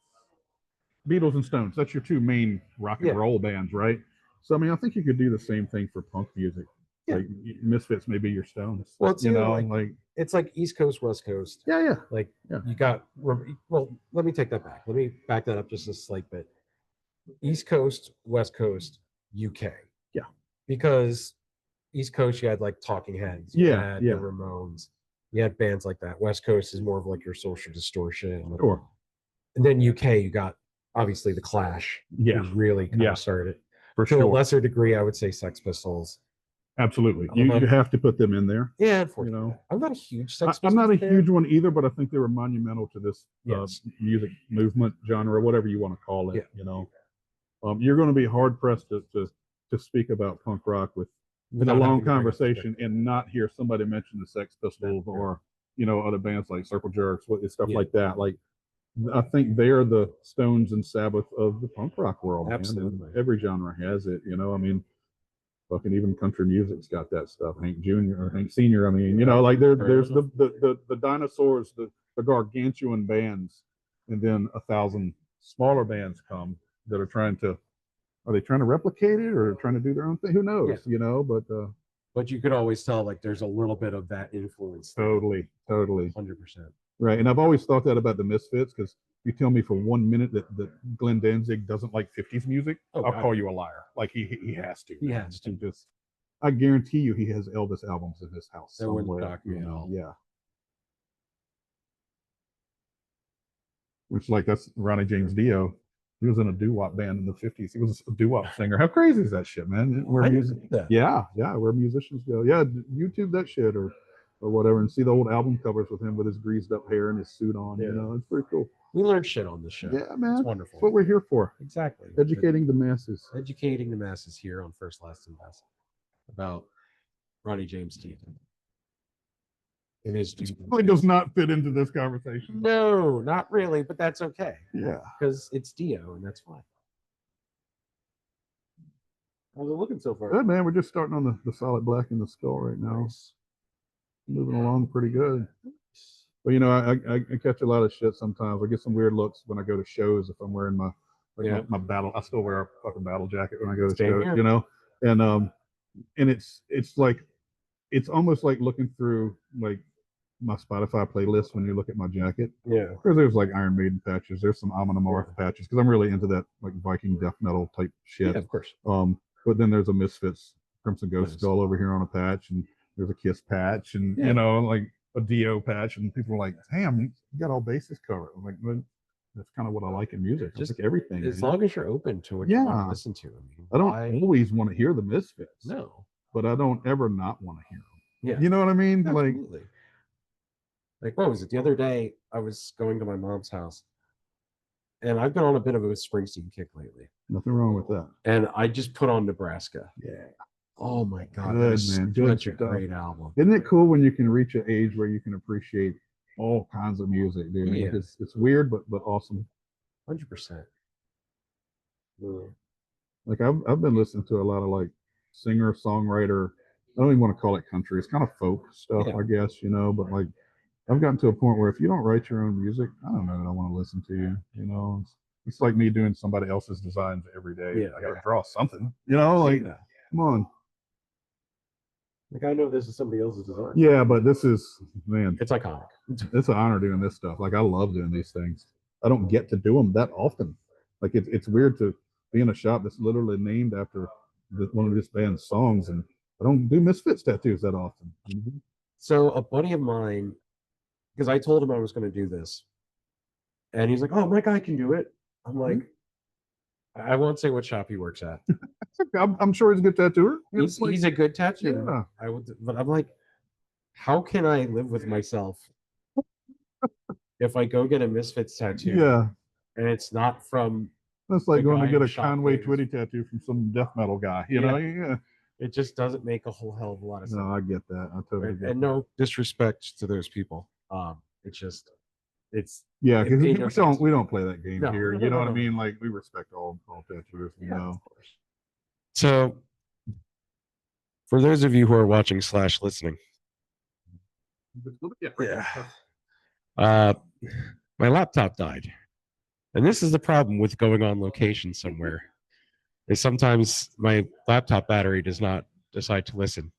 Speaker 1: Beatles and Stones, that's your 2 main rock and roll bands, right? So I mean, I think you could do the same thing for punk music.
Speaker 3: Yeah.
Speaker 1: Like Misfits, maybe your Stones.
Speaker 3: Well, it's
Speaker 1: like
Speaker 3: it's like East Coast, West Coast.
Speaker 1: Yeah.
Speaker 3: Like you got. Well, let me take that back. Let me back that up just a slight bit. East Coast, West Coast, UK.
Speaker 1: Yeah.
Speaker 3: Because East Coast, you had like Talking Heads. You had the Ramones. You had bands like that. West Coast is more of like your Social Distortion.
Speaker 1: Sure.
Speaker 3: And then UK, you got obviously the Clash.
Speaker 1: Yeah.
Speaker 3: Who's really kind
Speaker 1: Yeah.
Speaker 3: of started.
Speaker 1: For
Speaker 3: To a
Speaker 1: sure.
Speaker 3: lesser degree, I would say Sex Pistols.
Speaker 1: Absolutely.
Speaker 3: I'm
Speaker 1: You
Speaker 3: not-
Speaker 1: have to put them in there.
Speaker 3: Yeah, unfortunately.
Speaker 1: know,
Speaker 3: I'm not a huge Sex
Speaker 1: I'm not a
Speaker 3: Pistols fan.
Speaker 1: huge one either, but I think they were monumental to this
Speaker 3: Yes.
Speaker 1: music movement genre, whatever you want to call it.
Speaker 3: Yeah.
Speaker 1: You know, you're going to be hard pressed to speak about punk rock with in a
Speaker 3: Without
Speaker 1: long
Speaker 3: having to bring up the
Speaker 1: conversation and not hear somebody mention the Sex Pistols
Speaker 3: Yeah.
Speaker 1: or other bands like Circle Jerks, stuff
Speaker 3: Yeah.
Speaker 1: like that. Like, I think they're the Stones and Sabbath of the punk rock world. Man.
Speaker 3: Absolutely.
Speaker 1: And every genre has it. I mean, fucking even country music's got that stuff. Hank Jr. or Hank Sr. I mean, like there's the dinosaurs, the gargantuan bands, and then 1,000 smaller bands come that are trying to. Are they trying to replicate it or trying to do their own thing? Who knows?
Speaker 2: But you could always tell like there's a little bit of that influence.
Speaker 1: Totally.
Speaker 2: 100%.
Speaker 1: Right. And I've always thought that about the Misfits, because you tell me for 1 minute that Glenn Danzig doesn't like 50s music,
Speaker 2: Oh,
Speaker 1: I'll
Speaker 2: God.
Speaker 1: call you a liar. Like he has to.
Speaker 2: He has to.
Speaker 1: Just, I guarantee you he has Elvis albums in his house
Speaker 2: That wouldn't
Speaker 1: somewhere.
Speaker 2: shock me at all.
Speaker 1: Yeah. Which, like, that's Ronnie James Dio. He was in a doo-wop band in the 50s. He was a doo-wop singer. How crazy is that shit, man?
Speaker 2: I didn't know that.
Speaker 1: Yeah, where musicians go. Yeah, YouTube that shit or whatever, and see the old album covers with him with his greased up hair and his suit on.
Speaker 2: Yeah.
Speaker 1: It's pretty cool.
Speaker 2: We learn shit on this show.
Speaker 1: Yeah, man.
Speaker 2: It's
Speaker 1: That's
Speaker 2: wonderful.
Speaker 1: what we're here for.
Speaker 2: Exactly.
Speaker 1: Educating the masses.
Speaker 2: Educating the masses here on First, Last, and Best about Ronnie James Dio. It is
Speaker 1: Really does not fit into this conversation.
Speaker 2: no, not really, but that's okay
Speaker 1: Yeah.
Speaker 2: because it's Dio, and that's fine. How's it looking so far?
Speaker 1: Good, man. We're just starting on the solid black in the skull right now.
Speaker 2: Nice.
Speaker 1: Moving along pretty good. But I catch a lot of shit sometimes. I get some weird looks when I go to shows if I'm wearing my my battle. I still wear a fucking battle jacket when I go to
Speaker 2: Same
Speaker 1: shows,
Speaker 2: here.
Speaker 1: and it's like it's almost like looking through like my Spotify playlist when you look at my jacket.
Speaker 2: Yeah.
Speaker 1: Because there's like Iron Maiden patches, there's some Amon Amarth patches, because I'm really into that like Viking death metal type shit.
Speaker 2: Yeah, of course.
Speaker 1: But then there's a Misfits Crimson Ghost
Speaker 2: Nice.
Speaker 1: skull over here on a patch, and there's a Kiss patch, and
Speaker 2: Yeah.
Speaker 1: like a Dio patch, and people are like, "Damn, you got all bases covered." I'm like, well, that's kind of what I like in music. I
Speaker 2: Just
Speaker 1: like everything.
Speaker 2: As
Speaker 1: man.
Speaker 2: long as you're open to what you want
Speaker 1: Yeah.
Speaker 2: to listen to. I mean,
Speaker 1: I don't
Speaker 2: why-
Speaker 1: always want to hear the Misfits,
Speaker 2: No.
Speaker 1: but I don't ever not want to hear them.
Speaker 2: Yeah.
Speaker 1: You know what I mean? Like,
Speaker 2: Absolutely. Like, what was it? The other day, I was going to my mom's house, and I've been on a bit of a Springsteen kick lately.
Speaker 1: nothing wrong with that.
Speaker 2: And I just put on Nebraska.
Speaker 1: Yeah.
Speaker 2: Oh my God.
Speaker 1: Good,
Speaker 2: that is
Speaker 1: man. Good
Speaker 2: such a
Speaker 1: stuff.
Speaker 2: great album.
Speaker 1: Isn't it cool when you can reach an age where you can appreciate all kinds of music, dude?
Speaker 2: Yeah.
Speaker 1: It's weird, but awesome.
Speaker 2: 100%.
Speaker 1: Like I've been listening to a lot of like singer songwriter. I don't even want to call it country. It's kind of folk stuff,
Speaker 2: Yeah.
Speaker 1: I guess, But like I've gotten to a point where if you don't write your own music, I don't know that I want to listen to you. It's like me doing somebody else's designs every day.
Speaker 2: Yeah.
Speaker 1: I got to draw something. Like
Speaker 2: Yeah.
Speaker 1: come on.
Speaker 2: Like, I know this is somebody else's design.
Speaker 1: Yeah, but this is man.
Speaker 2: It's iconic.
Speaker 1: It's an honor doing this stuff. Like I love doing these things. I don't get to do them that often. Like it's weird to be in a shop that's literally named after one of this band's songs, and I don't do Misfits tattoos that often.
Speaker 2: So a buddy of mine, because I told him I was going to do this, and he's like, "Oh, my guy can do it." I'm like, I won't say what shop he works at.
Speaker 1: I'm sure he's a good tattooer.
Speaker 2: He's a good tattooer.
Speaker 1: Yeah.
Speaker 2: I would, but I'm like, how can I live with myself if I go get a Misfits tattoo
Speaker 1: Yeah.
Speaker 2: and it's not from?
Speaker 1: That's like
Speaker 2: The
Speaker 1: going to
Speaker 2: guy
Speaker 1: get
Speaker 2: who
Speaker 1: a
Speaker 2: shot
Speaker 1: Conway
Speaker 2: Vegas.
Speaker 1: Twitty tattoo from some death metal guy. Yeah.
Speaker 2: It just doesn't make a whole hell of a lot of sense.
Speaker 1: No, I get that. I totally
Speaker 2: and,
Speaker 1: get
Speaker 2: and
Speaker 1: that.
Speaker 2: no disrespect to those people. It's just, it's
Speaker 1: Yeah,
Speaker 2: it made no
Speaker 1: because
Speaker 2: sense.
Speaker 1: we don't play that game
Speaker 2: No,
Speaker 1: here.
Speaker 2: no,
Speaker 1: You know
Speaker 2: no,
Speaker 1: what I
Speaker 2: no.
Speaker 1: mean? Like we respect all tattooers.
Speaker 2: Of course. So, for those of you who are watching / listening, my laptop died, and this is the problem with going on location somewhere. Is sometimes my laptop battery does not decide to listen.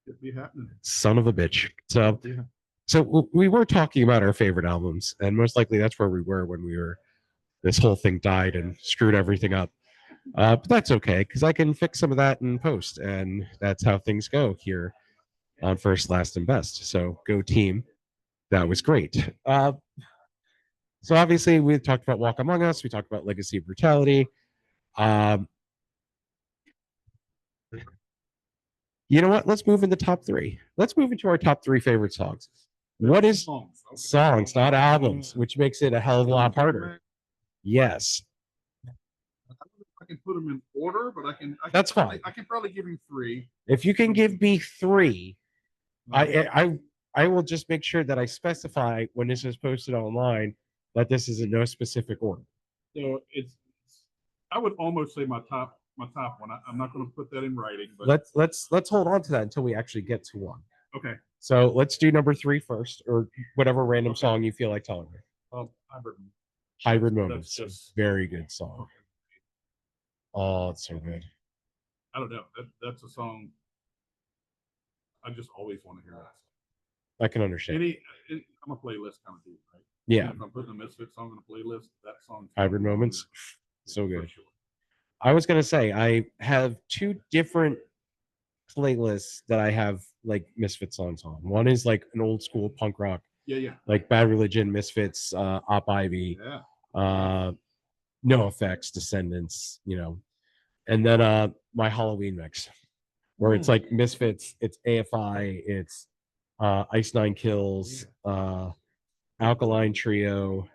Speaker 1: It'd be happening.
Speaker 2: Son of a bitch. So,
Speaker 1: Yeah.
Speaker 2: we were talking about our favorite albums, and most likely that's where we were when this whole thing died and screwed everything up. But that's okay, because I can fix some of that in post, and that's how things go here on First, Last, and Best. So go team. That was great. So obviously we talked about Walk Among Us. We talked about Legacy of Brutality. You know what? Let's move into top three. Let's move into our top three favorite songs. What is songs, not albums, which makes it a hell of a lot harder. Yes.
Speaker 1: I can put them in order, but
Speaker 2: That's fine.
Speaker 1: I can probably give you three.
Speaker 2: If you can give me three, I will just make sure that I specify when this is posted online that this is in no specific order.
Speaker 1: So I would almost say my top one. I'm not going to put that in writing, but
Speaker 2: Let's hold on to that until we actually get to one.
Speaker 1: okay.
Speaker 2: So let's do number 3 first, or whatever random song you feel like telling me. Hybrid Moments.
Speaker 1: just
Speaker 2: Very good song. Oh, it's so good.
Speaker 1: I don't know. That's a song I just always want to hear. That.
Speaker 2: I can understand.
Speaker 1: I'm a playlist kind of dude, right?
Speaker 2: Yeah.
Speaker 1: If I'm putting a Misfit song on a playlist, that song.
Speaker 2: Hybrid Moments. So
Speaker 1: for
Speaker 2: good.
Speaker 1: sure.
Speaker 2: I was gonna say I have 2 different playlists that I have like Misfit songs on. One is like an old school punk rock,
Speaker 1: Yeah.
Speaker 2: like Bad Religion, Misfits, Op Ivy,
Speaker 1: Yeah.
Speaker 2: No Effects, Descendants, and then my Halloween mix, where it's like Misfits, it's AFI, it's Ice Nine Kills, Alkaline Trio.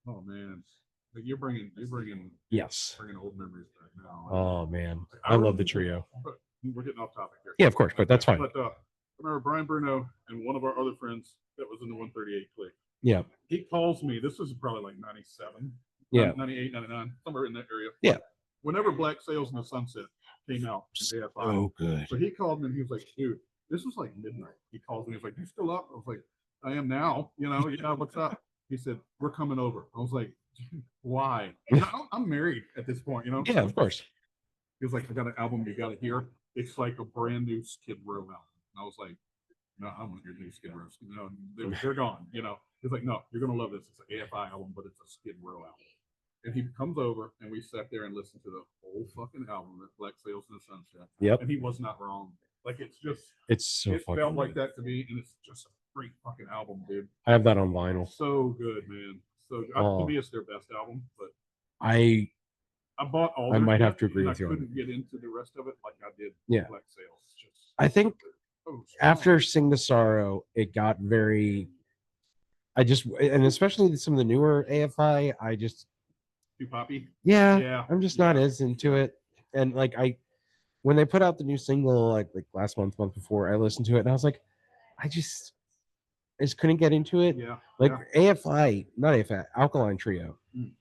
Speaker 1: Oh man, you're bringing
Speaker 2: Yes.
Speaker 1: old memories back now.
Speaker 2: Oh man, I love the trio.
Speaker 1: We're getting off topic here.
Speaker 2: Yeah, of course, but that's fine.
Speaker 1: But I remember Brian Bruno and one of our other friends that was in the 138 clique.
Speaker 2: Yeah.
Speaker 1: He calls me. This was probably like 97.
Speaker 2: Yeah.
Speaker 1: 98, 99, somewhere in that area.
Speaker 2: Yeah.
Speaker 1: Whenever Black Sails in the Sunset came out, AFI,
Speaker 2: Oh, good.
Speaker 1: so he called me and he was like, dude, this was like midnight. He calls me. He's like, you still up? I was like, I am now. Yeah, what's up? He said, we're coming over. I was like, why? I'm married at this point,
Speaker 2: Yeah, of course.
Speaker 1: He was like, I got an album you got to hear. It's like a brand new Skid Row album. And I was like, no, I want to hear new Skid Row. They're gone. He's like, no, you're going to love this. It's an AFI album, but it's a Skid Row album. And he comes over and we sat there and listened to the whole fucking album, that Black Sails in the Sunset.
Speaker 2: Yep.
Speaker 1: And he was not wrong. Like, it
Speaker 2: felt
Speaker 1: like that to me. And it's just a great fucking album, dude.
Speaker 2: I have that on vinyl.
Speaker 1: So good, man. So to me, it's their best album. But I bought all.
Speaker 2: I might have to agree with you.
Speaker 1: I couldn't get into the rest of it like I did.
Speaker 2: Yeah.
Speaker 1: Black Sails.
Speaker 2: I think after Sing the Sorrow, it got very. And especially some of the newer AFI,
Speaker 1: too poppy.
Speaker 2: Yeah. I'm just not as into it. And like when they put out the new single like last month before, I listened to it and I was like, I just couldn't get into it.
Speaker 1: Yeah.
Speaker 2: AFI, not AFI, Alkaline Trio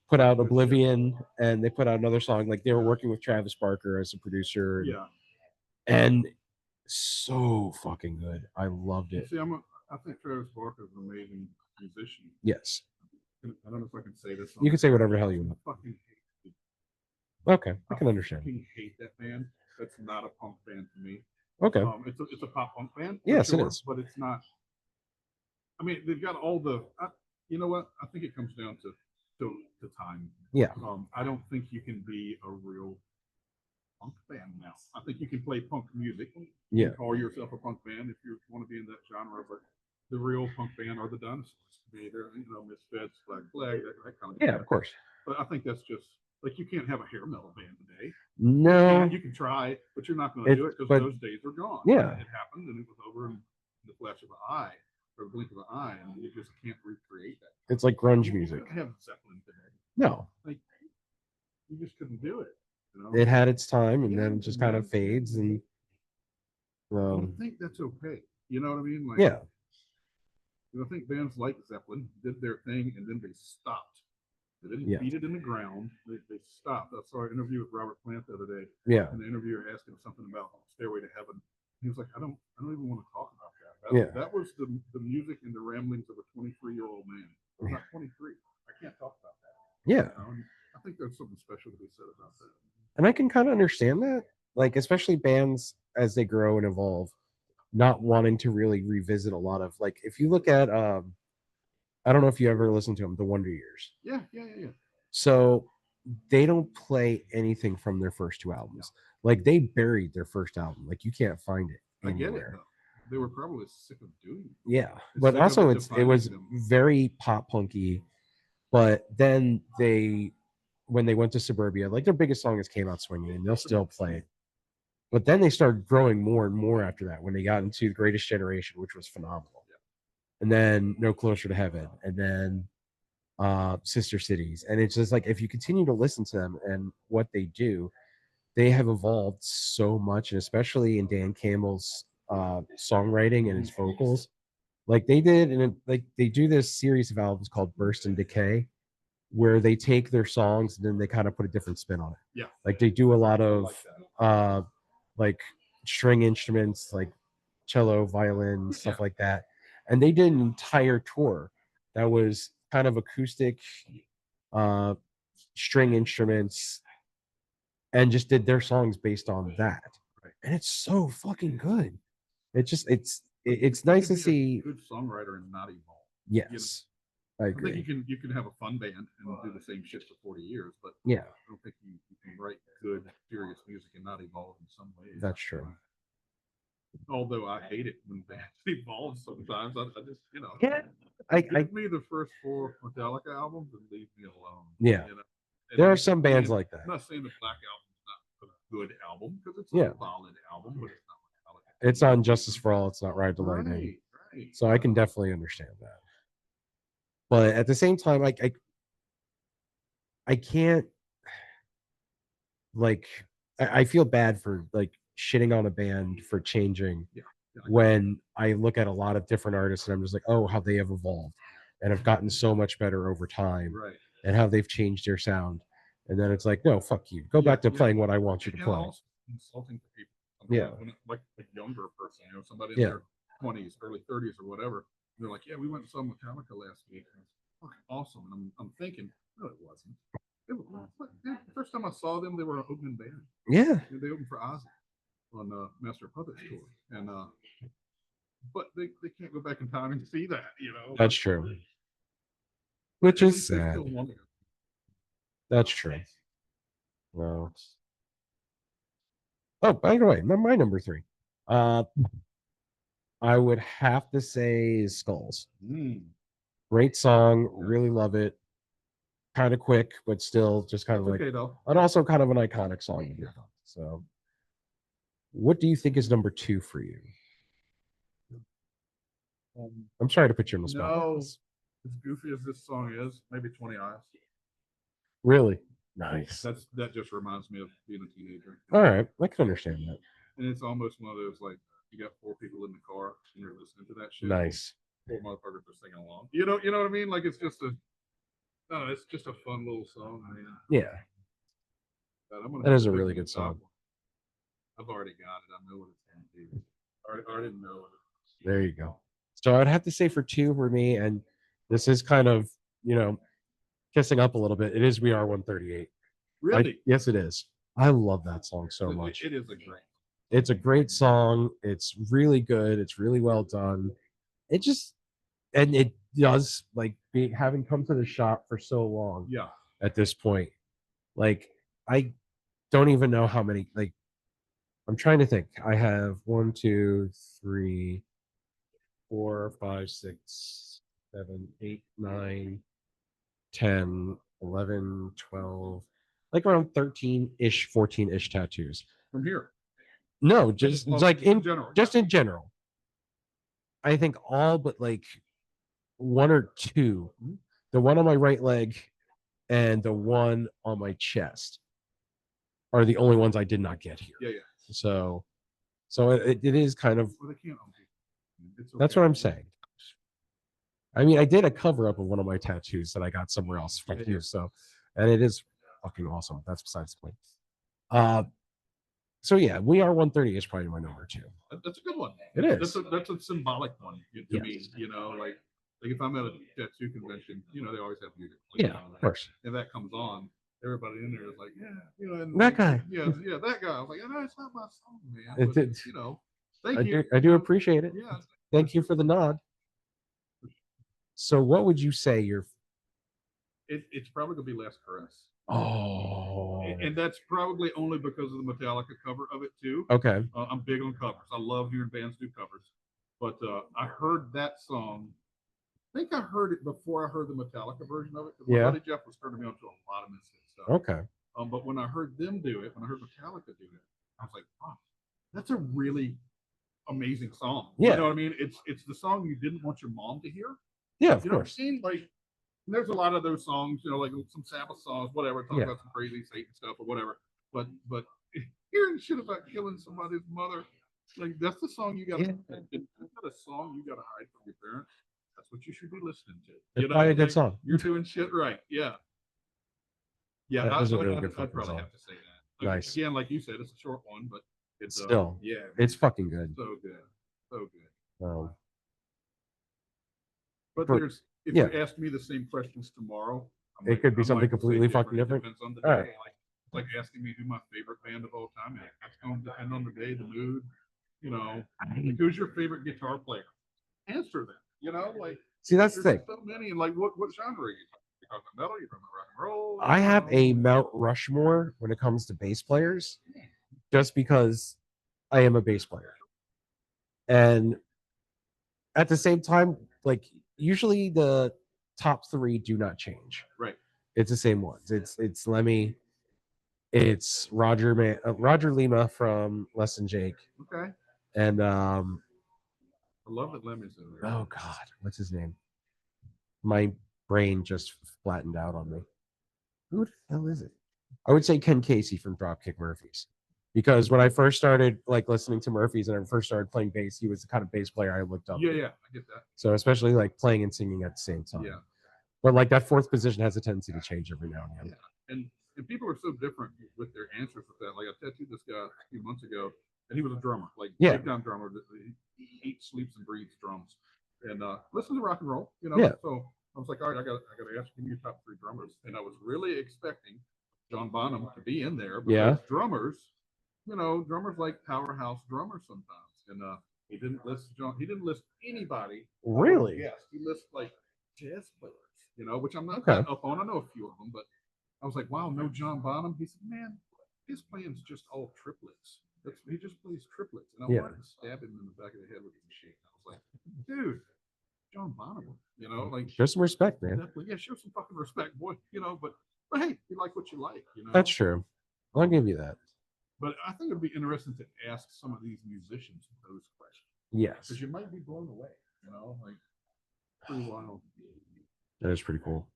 Speaker 2: put out Oblivion, and they put out another song. Like they were working with Travis Barker as a producer.
Speaker 1: Yeah.
Speaker 2: And so fucking good. I loved it.
Speaker 1: See, I think Travis Barker is an amazing musician.
Speaker 2: Yes.
Speaker 1: I don't know if I can say this.
Speaker 2: You can say whatever the hell you want.
Speaker 1: I fucking hate it.
Speaker 2: Okay, I can understand.
Speaker 1: I fucking hate that band. That's not a punk band to me.
Speaker 2: Okay.
Speaker 1: It's a pop punk band.
Speaker 2: Yes,
Speaker 1: sure,
Speaker 2: it is.
Speaker 1: But it's not. I mean, they've got all the. You know what? I think it comes down to time.
Speaker 2: Yeah.
Speaker 1: I don't think you can be a real punk band now. I think you can play punk music.
Speaker 2: Yeah.
Speaker 1: Call yourself a punk band if you want to be in that genre, but the real punk band are the Dinosaurs. They're Misfits, Black Flag, that kind of.
Speaker 2: Yeah, of course.
Speaker 1: But I think that's just like you can't have a hair metal band today.
Speaker 2: No.
Speaker 1: You can try, but you're not going to do it because those days are gone.
Speaker 2: Yeah.
Speaker 1: It happened and it was over in the flash of an eye or a blink of an eye, and you just can't recreate that.
Speaker 2: It's like grunge music.
Speaker 1: You have Zeppelin today.
Speaker 2: No.
Speaker 1: Like you just couldn't do it.
Speaker 2: It had its time, and then it just kind of fades. And
Speaker 1: I think that's okay. You know what I mean? Like,
Speaker 2: yeah.
Speaker 1: I think bands like Zeppelin did their thing, and then they stopped. They didn't beat it in the ground. They stopped. I saw an interview with Robert Plant the other day.
Speaker 2: Yeah.
Speaker 1: And the interviewer asked him something about Stairway to Heaven. He was like, I don't even want to talk about that. That was the music and the ramblings of a 23-year-old man. I'm not 23. I can't talk about that.
Speaker 2: Yeah.
Speaker 1: I think there's something special to be said about that.
Speaker 2: And I can kind of understand that. Like, especially bands as they grow and evolve, not wanting to really revisit a lot of, like, if you look at I don't know if you ever listened to them, the Wonder Years.
Speaker 1: Yeah.
Speaker 2: So they don't play anything from their first 2 albums.
Speaker 1: No.
Speaker 2: Like they buried their first album. Like you can't find it anywhere.
Speaker 1: I get it. they were probably sick of doing it.
Speaker 2: Yeah,
Speaker 1: It's
Speaker 2: but
Speaker 1: sick of
Speaker 2: also
Speaker 1: it
Speaker 2: it
Speaker 1: defining
Speaker 2: was
Speaker 1: them.
Speaker 2: very pop punky. But then when they went to Suburbia, like their biggest song is "Came Out Swinging," and they'll still play it. But then they started growing more and more after that when they got into the Greatest Generation, which was phenomenal. And then No Closer to Heaven, and then Sister Cities. And it's just like if you continue to listen to them and what they do, they have evolved so much, and especially in Dan Campbell's songwriting and his vocals. Like they did, and like they do this series of albums called Burst and Decay, where they take their songs and then they kind of put a different spin on it.
Speaker 1: Yeah.
Speaker 2: Like they do a lot
Speaker 1: I
Speaker 2: of
Speaker 1: like that.
Speaker 2: like string instruments, like cello, violin, stuff like that. And they did an entire tour that was kind of acoustic uh string instruments and just did their songs based on that.
Speaker 1: Right.
Speaker 2: And it's so fucking good. It's
Speaker 1: You
Speaker 2: nice
Speaker 1: can
Speaker 2: to
Speaker 1: be a
Speaker 2: see.
Speaker 1: good songwriter and not evolve.
Speaker 2: Yes, I
Speaker 1: I think
Speaker 2: agree.
Speaker 1: you can have a fun band and do the same shit for 40 years, but
Speaker 2: Yeah,
Speaker 1: I don't think you can write good, serious music and not evolve in some ways.
Speaker 2: that's true.
Speaker 1: Although I hate it when bands evolve sometimes. I just,
Speaker 2: Yeah, I
Speaker 1: give me the first 4 Metallica albums and leave me alone.
Speaker 2: Yeah.
Speaker 1: And
Speaker 2: there
Speaker 1: I'm
Speaker 2: are some bands
Speaker 1: saying-
Speaker 2: like that.
Speaker 1: I'm not saying the Black Album's not a good album because it's
Speaker 2: Yeah.
Speaker 1: a solid album, but it's not Metallica.
Speaker 2: It's on Justice for All. It's not Ride the Lightning.
Speaker 1: Right.
Speaker 2: So I can definitely understand that. But at the same time, I can't like I feel bad for like shitting on a band for changing
Speaker 1: Yeah.
Speaker 2: when I look at a lot of different artists and I'm just like, oh, how they have evolved and have gotten so much better over time
Speaker 1: Right.
Speaker 2: and how they've changed their sound. And then it's like, no, fuck you. Go back to playing what I want you to
Speaker 1: And
Speaker 2: play.
Speaker 1: also insulting to people.
Speaker 2: Yeah.
Speaker 1: When like a younger person, somebody in
Speaker 2: Yeah.
Speaker 1: their 20s, early 30s or whatever, they're like, yeah, we went and saw Metallica last week. And it's fucking awesome. And I'm thinking, no, it wasn't. The first time I saw them, they were an opening band.
Speaker 2: Yeah.
Speaker 1: They opened for Ozzy on Master of Puppets tour. And but they can't go back in time and see that,
Speaker 2: That's true. Which
Speaker 1: At
Speaker 2: is
Speaker 1: least they
Speaker 2: sad.
Speaker 1: still want it.
Speaker 2: That's true. Well. Oh, by the way, my number 3. I would have to say Skulls. Great song, really love it. Kind of quick, but still just kind of like,
Speaker 1: Okay, though.
Speaker 2: and also kind of an iconic song. So, what do you think is number 2 for you? I'm sorry to put you on the spot.
Speaker 1: No, as goofy as this song is, maybe 20 Eyes.
Speaker 2: Really? Nice.
Speaker 1: That just reminds me of being a teenager.
Speaker 2: All right, I can understand that.
Speaker 1: And it's almost one of those like you got 4 people in the car and you're listening to that shit.
Speaker 2: Nice.
Speaker 1: 4 motherfuckers are singing along. You know what I mean? Like it's just it's just a fun little song, man.
Speaker 2: Yeah.
Speaker 1: But I'm gonna
Speaker 2: That
Speaker 1: have
Speaker 2: is
Speaker 1: to
Speaker 2: a
Speaker 1: pick
Speaker 2: really
Speaker 1: the
Speaker 2: good
Speaker 1: top
Speaker 2: song.
Speaker 1: one. I've already got it. I know what it's gonna be. I already know it.
Speaker 2: There you go. So I'd have to say for 2 for me, and this is kind of, kissing up a little bit. It is We Are 138.
Speaker 1: Really?
Speaker 2: Yes, it is. I love that song so much.
Speaker 1: It is a great.
Speaker 2: It's a great song. It's really good. It's really well done. It does having come to the shop for so long.
Speaker 1: Yeah.
Speaker 2: At this point, like I don't even know how many. Like I'm trying to think. I have 1, 2, 3, 4, 5, 6, 7, 8, 9, 10, 11, 12, like around 13-ish, 14-ish tattoos.
Speaker 1: From here.
Speaker 2: No, just like in
Speaker 1: general.
Speaker 2: just in general. I think all but like 1 or 2, the one on my right leg and the one on my chest are the only ones I did not get here.
Speaker 1: Yeah.
Speaker 2: So it is kind of,
Speaker 1: Well, they can't own people.
Speaker 2: that's what I'm saying. I mean, I did a cover up of one of my tattoos that I got somewhere else from you. So, and it is fucking awesome. That's besides the point. So yeah, We Are 130 is probably my number 2.
Speaker 1: That's a good one.
Speaker 2: It is.
Speaker 1: That's a symbolic one to me.
Speaker 2: Yes.
Speaker 1: Like if I'm at a tattoo convention, they always have music.
Speaker 2: Yeah, of course.
Speaker 1: And that comes on, everybody in there is like, yeah, and
Speaker 2: That guy.
Speaker 1: Yeah, that guy. I was like, no, it's not my song, man.
Speaker 2: It
Speaker 1: But,
Speaker 2: did.
Speaker 1: thank you.
Speaker 2: I do appreciate it.
Speaker 1: Yeah.
Speaker 2: Thank you for the nod. So what would you say your
Speaker 1: It's probably gonna be Last Caress.
Speaker 2: Oh,
Speaker 1: And that's probably only because of the Metallica cover of it too.
Speaker 2: okay.
Speaker 1: I'm big on covers. I love hearing bands do covers. But I heard that song. I think I heard it before I heard the Metallica version of it. Because my
Speaker 2: Yeah.
Speaker 1: buddy Jeff was turning me on to a lot of Misfits stuff.
Speaker 2: Okay.
Speaker 1: But when I heard them do it, when I heard Metallica do it, I was like, oh, that's a really amazing song.
Speaker 2: Yeah.
Speaker 1: You know what I mean? It's the song you didn't want your mom to hear.
Speaker 2: Yeah, of
Speaker 1: You know what I'm
Speaker 2: course.
Speaker 1: saying? Like, there's a lot of those songs, you know, like some Sabbath songs, whatever, talk
Speaker 2: Yeah.
Speaker 1: about some crazy Satan stuff or whatever. But hearing shit about killing somebody's mother, like that's the song you got.
Speaker 2: Yeah.
Speaker 1: It's not a song you got to hide from your parents. That's what you should be listening to.
Speaker 2: It's probably a good
Speaker 1: like,
Speaker 2: song.
Speaker 1: You're doing shit right. Yeah. Yeah,
Speaker 2: That is a really
Speaker 1: I'd
Speaker 2: good fucking
Speaker 1: probably
Speaker 2: song.
Speaker 1: have to say that. Like,
Speaker 2: Nice.
Speaker 1: Again, like you said, it's a short one, but it's
Speaker 2: Still,
Speaker 1: yeah,
Speaker 2: it's fucking good.
Speaker 1: so good, so good. But
Speaker 2: but-
Speaker 1: there's if
Speaker 2: yeah.
Speaker 1: you ask me the same questions tomorrow,
Speaker 2: It could be
Speaker 1: I
Speaker 2: something
Speaker 1: might say
Speaker 2: completely fucking
Speaker 1: It
Speaker 2: different.
Speaker 1: depends on the
Speaker 2: All
Speaker 1: day.
Speaker 2: right.
Speaker 1: Like asking me who my favorite band of all time is. That's going to depend on the day, the mood. You know, like, who's your favorite guitar player? Answer that. You know, like
Speaker 2: See, that's the
Speaker 1: there's
Speaker 2: thing.
Speaker 1: so many, and like what genre are you? You talking metal? You talking rock and roll?
Speaker 2: I have
Speaker 1: You know?
Speaker 2: a Mount Rushmore when it comes to bass players, just because I am a bass player. And at the same time, like usually the top three do not change.
Speaker 1: Right.
Speaker 2: It's the same ones. It's Lemmy, it's Roger Lima from Less Than Jake,
Speaker 1: Okay.
Speaker 2: and
Speaker 1: I love that Lemmy's in there.
Speaker 2: oh god, what's his name? My brain just flattened out on me. Who the hell is it? I would say Ken Casey from Dropkick Murphys. Because when I first started like listening to Murphys and I first started playing bass, he was the kind of bass player I looked up
Speaker 1: Yeah,
Speaker 2: to.
Speaker 1: yeah, I get that.
Speaker 2: So especially like playing and singing at the same time.
Speaker 1: Yeah.
Speaker 2: But like that fourth position has a tendency to change every now and then.
Speaker 1: And people are so different with their answers with that. Like I tattooed this guy a few months ago, and he was a drummer, like
Speaker 2: Yeah.
Speaker 1: big time drummer. He eats, sleeps, and breathes drums. And listen to rock and roll, you know.
Speaker 2: Yeah.
Speaker 1: So I was like, all right, I got to ask you your top three drummers, and I was really expecting John Bonham to be in there because
Speaker 2: Yeah.
Speaker 1: drummers, you know, drummers like powerhouse drummers sometimes. And he didn't list John. He didn't list anybody.
Speaker 2: Really?
Speaker 1: Yes, he lists like jazz players, you know, which I'm not
Speaker 2: Okay.
Speaker 1: that up on. I know a few of them, but I was like, wow, no John Bonham. He said, man, his playing's just all triplets. He just plays triplets. And I
Speaker 2: Yeah.
Speaker 1: wanted to stab him in the back of the head with a machine. I was like, dude, John Bonham, you know, like
Speaker 2: Show some respect, man.
Speaker 1: definitely, yeah, show some fucking respect, boy, you know, but hey, you like what you like, you know.
Speaker 2: That's true. I'll give you that.
Speaker 1: But I think it'd be interesting to ask some of these musicians those questions
Speaker 2: Yes.
Speaker 1: because you might be blown away, you know, like pretty wild.
Speaker 2: That is pretty cool.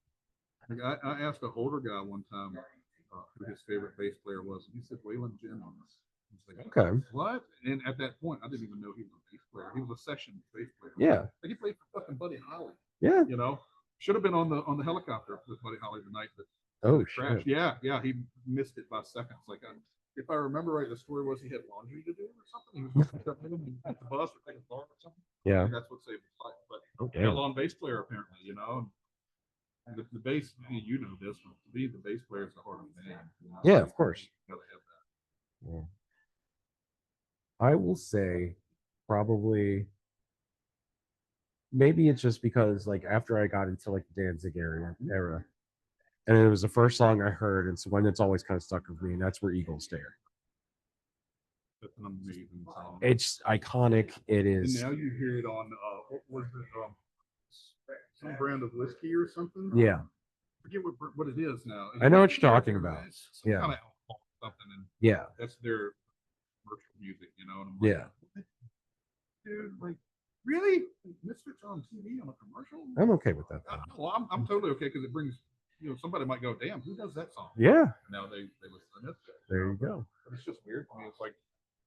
Speaker 1: Like I asked an older guy one time who his favorite bass player was, and he said Waylon Jennings. I was like,
Speaker 2: Okay.
Speaker 1: what? And at that point, I didn't even know he was a bass player. He was a session bass player.
Speaker 2: Yeah.
Speaker 1: Like he played for fucking Buddy Holly.
Speaker 2: Yeah.
Speaker 1: You know, should have been on the helicopter with Buddy Holly the night that
Speaker 2: Oh
Speaker 1: crashed.
Speaker 2: shit.
Speaker 1: Yeah, he missed it by seconds. Like if I remember right, the story was he had laundry to do or something. He was jumping in at the bus or taking a car or something.
Speaker 2: Yeah.
Speaker 1: And that's what saved his life. But
Speaker 2: Okay.
Speaker 1: hell on bass player apparently, you know. And the bass, you know this, but to me, the bass player is the heart of the band. You know?
Speaker 2: Yeah, of course.
Speaker 1: You gotta have that.
Speaker 2: Yeah. I will say probably maybe it's just because like after I got into like the Danzig era, and it was the first song I heard, and so one that's always kind of stuck with me, and that's where Eagles Dare.
Speaker 1: That's an amazing song.
Speaker 2: It's iconic. It
Speaker 1: And
Speaker 2: is.
Speaker 1: now you hear it on what was it? Some brand of whiskey or something.
Speaker 2: Yeah.
Speaker 1: I forget what it is now.
Speaker 2: I know what you're talking about.
Speaker 1: It's some
Speaker 2: Yeah.
Speaker 1: kind of alcohol or something, and
Speaker 2: Yeah.
Speaker 1: that's their commercial music, you know. And I'm like,
Speaker 2: Yeah.
Speaker 1: dude, like, really? Misfits on TV on a commercial?
Speaker 2: I'm okay with that. Though.
Speaker 1: Well, I'm totally okay because it brings, you know, somebody might go, damn, who does that song?
Speaker 2: Yeah.
Speaker 1: Now they listen to Misfits.
Speaker 2: There you go.
Speaker 1: But it's just weird to me. It's like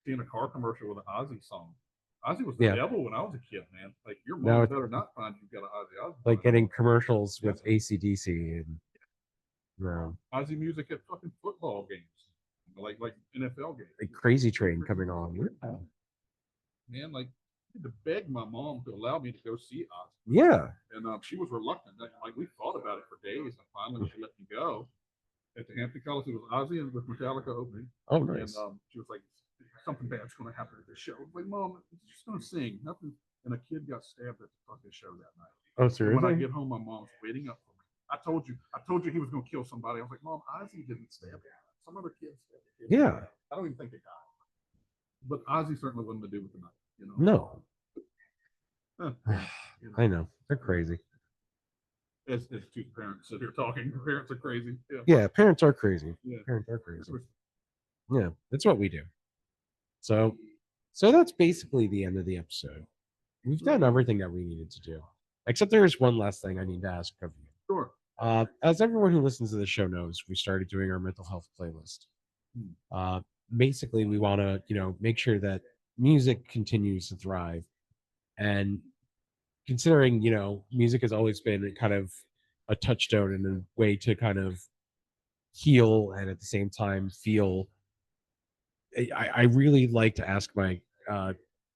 Speaker 1: seeing a car commercial with an Ozzy song. Ozzy was
Speaker 2: Yeah.
Speaker 1: the devil when I was a kid, man. Like your
Speaker 2: Now
Speaker 1: mom
Speaker 2: it's-
Speaker 1: better not find you've got an Ozzy Osbourne.
Speaker 2: Like getting commercials with AC/DC and
Speaker 1: Ozzy music at fucking football games, like NFL games.
Speaker 2: a Crazy Train coming on.
Speaker 1: Man, like I had to beg my mom to allow me to go see Ozzy,
Speaker 2: Yeah.
Speaker 1: and she was reluctant. Like we thought about it for days, and finally she let me go. At the Hampton College, it was Ozzy and with Metallica opening.
Speaker 2: Oh, nice.
Speaker 1: And she was like, something bad's going to happen at the show. I was like, Mom, it's just going to sing. Nothing. And a kid got stabbed at the fucking show that night.
Speaker 2: Oh,
Speaker 1: And
Speaker 2: seriously?
Speaker 1: when I get home, my mom's waiting up for me. I told you he was going to kill somebody. I was like, Mom, Ozzy didn't stab him. Some other kid stabbed the kid.
Speaker 2: Yeah.
Speaker 1: I don't even think they died. But Ozzy certainly wasn't to do with the night, you know?
Speaker 2: No. I know they're crazy.
Speaker 1: It's two parents that are talking. Parents are crazy. Yeah.
Speaker 2: Yeah, parents are crazy.
Speaker 1: Yeah.
Speaker 2: Parents are crazy. Yeah, that's what we do. So that's basically the end of the episode. We've done everything that we needed to do, except there is one last thing I need to ask of you.
Speaker 1: Sure.
Speaker 2: As everyone who listens to the show knows, we started doing our mental health playlist. Basically, we want to, make sure that music continues to thrive. And considering, music has always been kind of a touchstone and a way to kind of heal and at the same time feel. I really like to ask my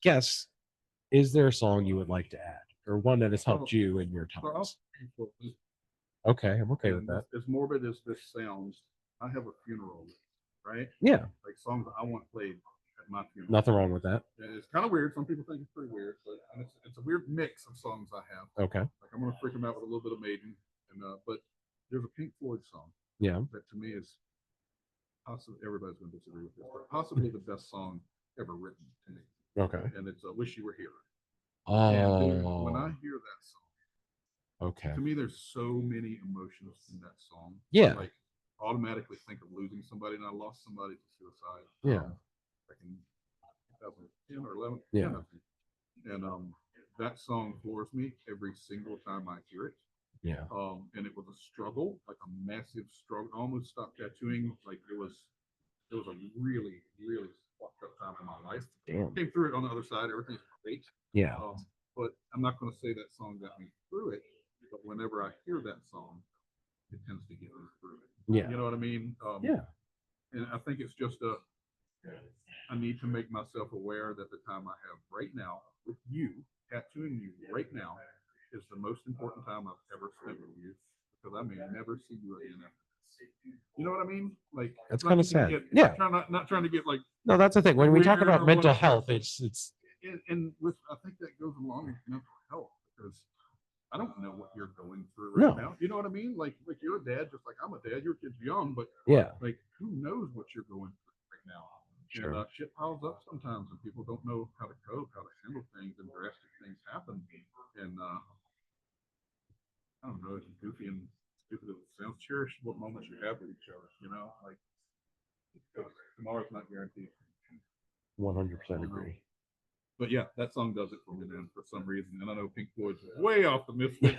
Speaker 2: guests, is there a song you would like to add or one that has helped you in your times? Okay, I'm okay with that.
Speaker 1: As morbid as this sounds, I have a funeral, right?
Speaker 2: Yeah.
Speaker 1: Like songs that I want played at my funeral.
Speaker 2: Nothing wrong with that.
Speaker 1: And it's kind of weird. Some people think it's pretty weird, but it's a weird mix of songs I have.
Speaker 2: Okay.
Speaker 1: Like I'm gonna freak them out with a little bit of Maiden, and but there's a Pink Floyd song.
Speaker 2: Yeah.
Speaker 1: That to me is possibly, everybody's gonna disagree with this, but possibly the best song ever written to me.
Speaker 2: Okay.
Speaker 1: And it's "Wish You Were Here."
Speaker 2: Oh.
Speaker 1: And dude, when I hear that song,
Speaker 2: okay.
Speaker 1: to me, there's so many emotions in that song.
Speaker 2: Yeah.
Speaker 1: Like automatically think of losing somebody, and I lost somebody to suicide.
Speaker 2: Yeah.
Speaker 1: Back in 2010 or 11.
Speaker 2: Yeah.
Speaker 1: And that song floors me every single time I hear it.
Speaker 2: Yeah.
Speaker 1: And it was a struggle, like a massive struggle. I almost stopped tattooing. Like it was a really, really fucked up time in my life.
Speaker 2: Damn.
Speaker 1: Came through it on the other side. Everything's great.
Speaker 2: Yeah.
Speaker 1: But I'm not going to say that song got me through it. But whenever I hear that song, it tends to get me through it.
Speaker 2: Yeah.
Speaker 1: You know what I mean?
Speaker 2: Yeah.
Speaker 1: And I think it's just I need to make myself aware that the time I have right now with you, tattooing you right now, is the most important time I've ever spent with you, because I may never see you again after this. You know what I mean? Like
Speaker 2: that's
Speaker 1: not
Speaker 2: kind of
Speaker 1: to
Speaker 2: sad.
Speaker 1: get-
Speaker 2: Yeah.
Speaker 1: not trying to get like.
Speaker 2: No, that's the thing. When we talk
Speaker 1: weird
Speaker 2: about
Speaker 1: or
Speaker 2: mental
Speaker 1: whatever.
Speaker 2: health, it's
Speaker 1: And with I think that goes along with mental health, because I don't know what you're going through
Speaker 2: No.
Speaker 1: right now. You know what I mean? Like you're a dad, just like I'm a dad. Your kid's young, but
Speaker 2: yeah.
Speaker 1: like who knows what you're going through right now?
Speaker 2: Sure.
Speaker 1: And shit piles up sometimes, and people don't know how to cope, how to handle things, and drastic things happen. And I don't know, it's goofy and stupid as it sounds. Cherish what moments you have with each other. You know, like tomorrow's not guaranteed.
Speaker 2: 100% agree.
Speaker 1: But yeah, that song does it for me, man, for some reason. And I know Pink Floyd's way off the Misfits,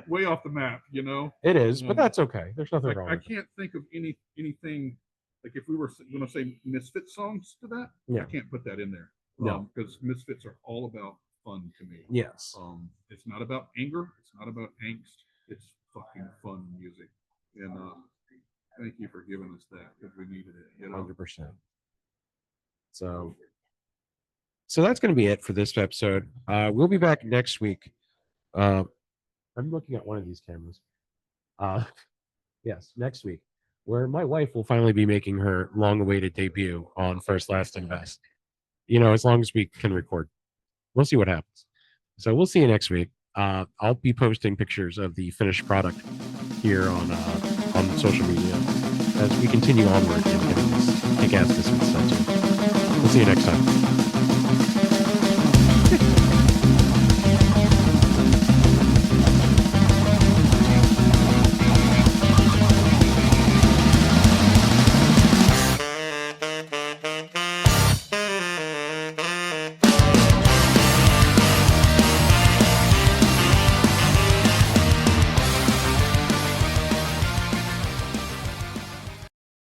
Speaker 1: way off the map. You know,
Speaker 2: It is, but that's okay. There's nothing
Speaker 1: like
Speaker 2: wrong
Speaker 1: I
Speaker 2: with it.
Speaker 1: can't think of anything. Like if we were going to say Misfits songs to that,
Speaker 2: Yeah.
Speaker 1: I can't put that in there.
Speaker 2: No.
Speaker 1: Because Misfits are all about fun to me.
Speaker 2: Yes.
Speaker 1: It's not about anger. It's not about angst. It's fucking fun music. And thank you for giving us that, because we needed it. You know?
Speaker 2: 100%. So that's going to be it for this episode. We'll be back next week. I'm looking at one of these cameras. Yes, next week, where my wife will finally be making her long-awaited debut on First, Last, and Best. As long as we can record. We'll see what happens. So we'll see you next week. I'll be posting pictures of the finished product here on social media as we continue onward in getting this kick-ass Misfits tattoo. We'll see you next time.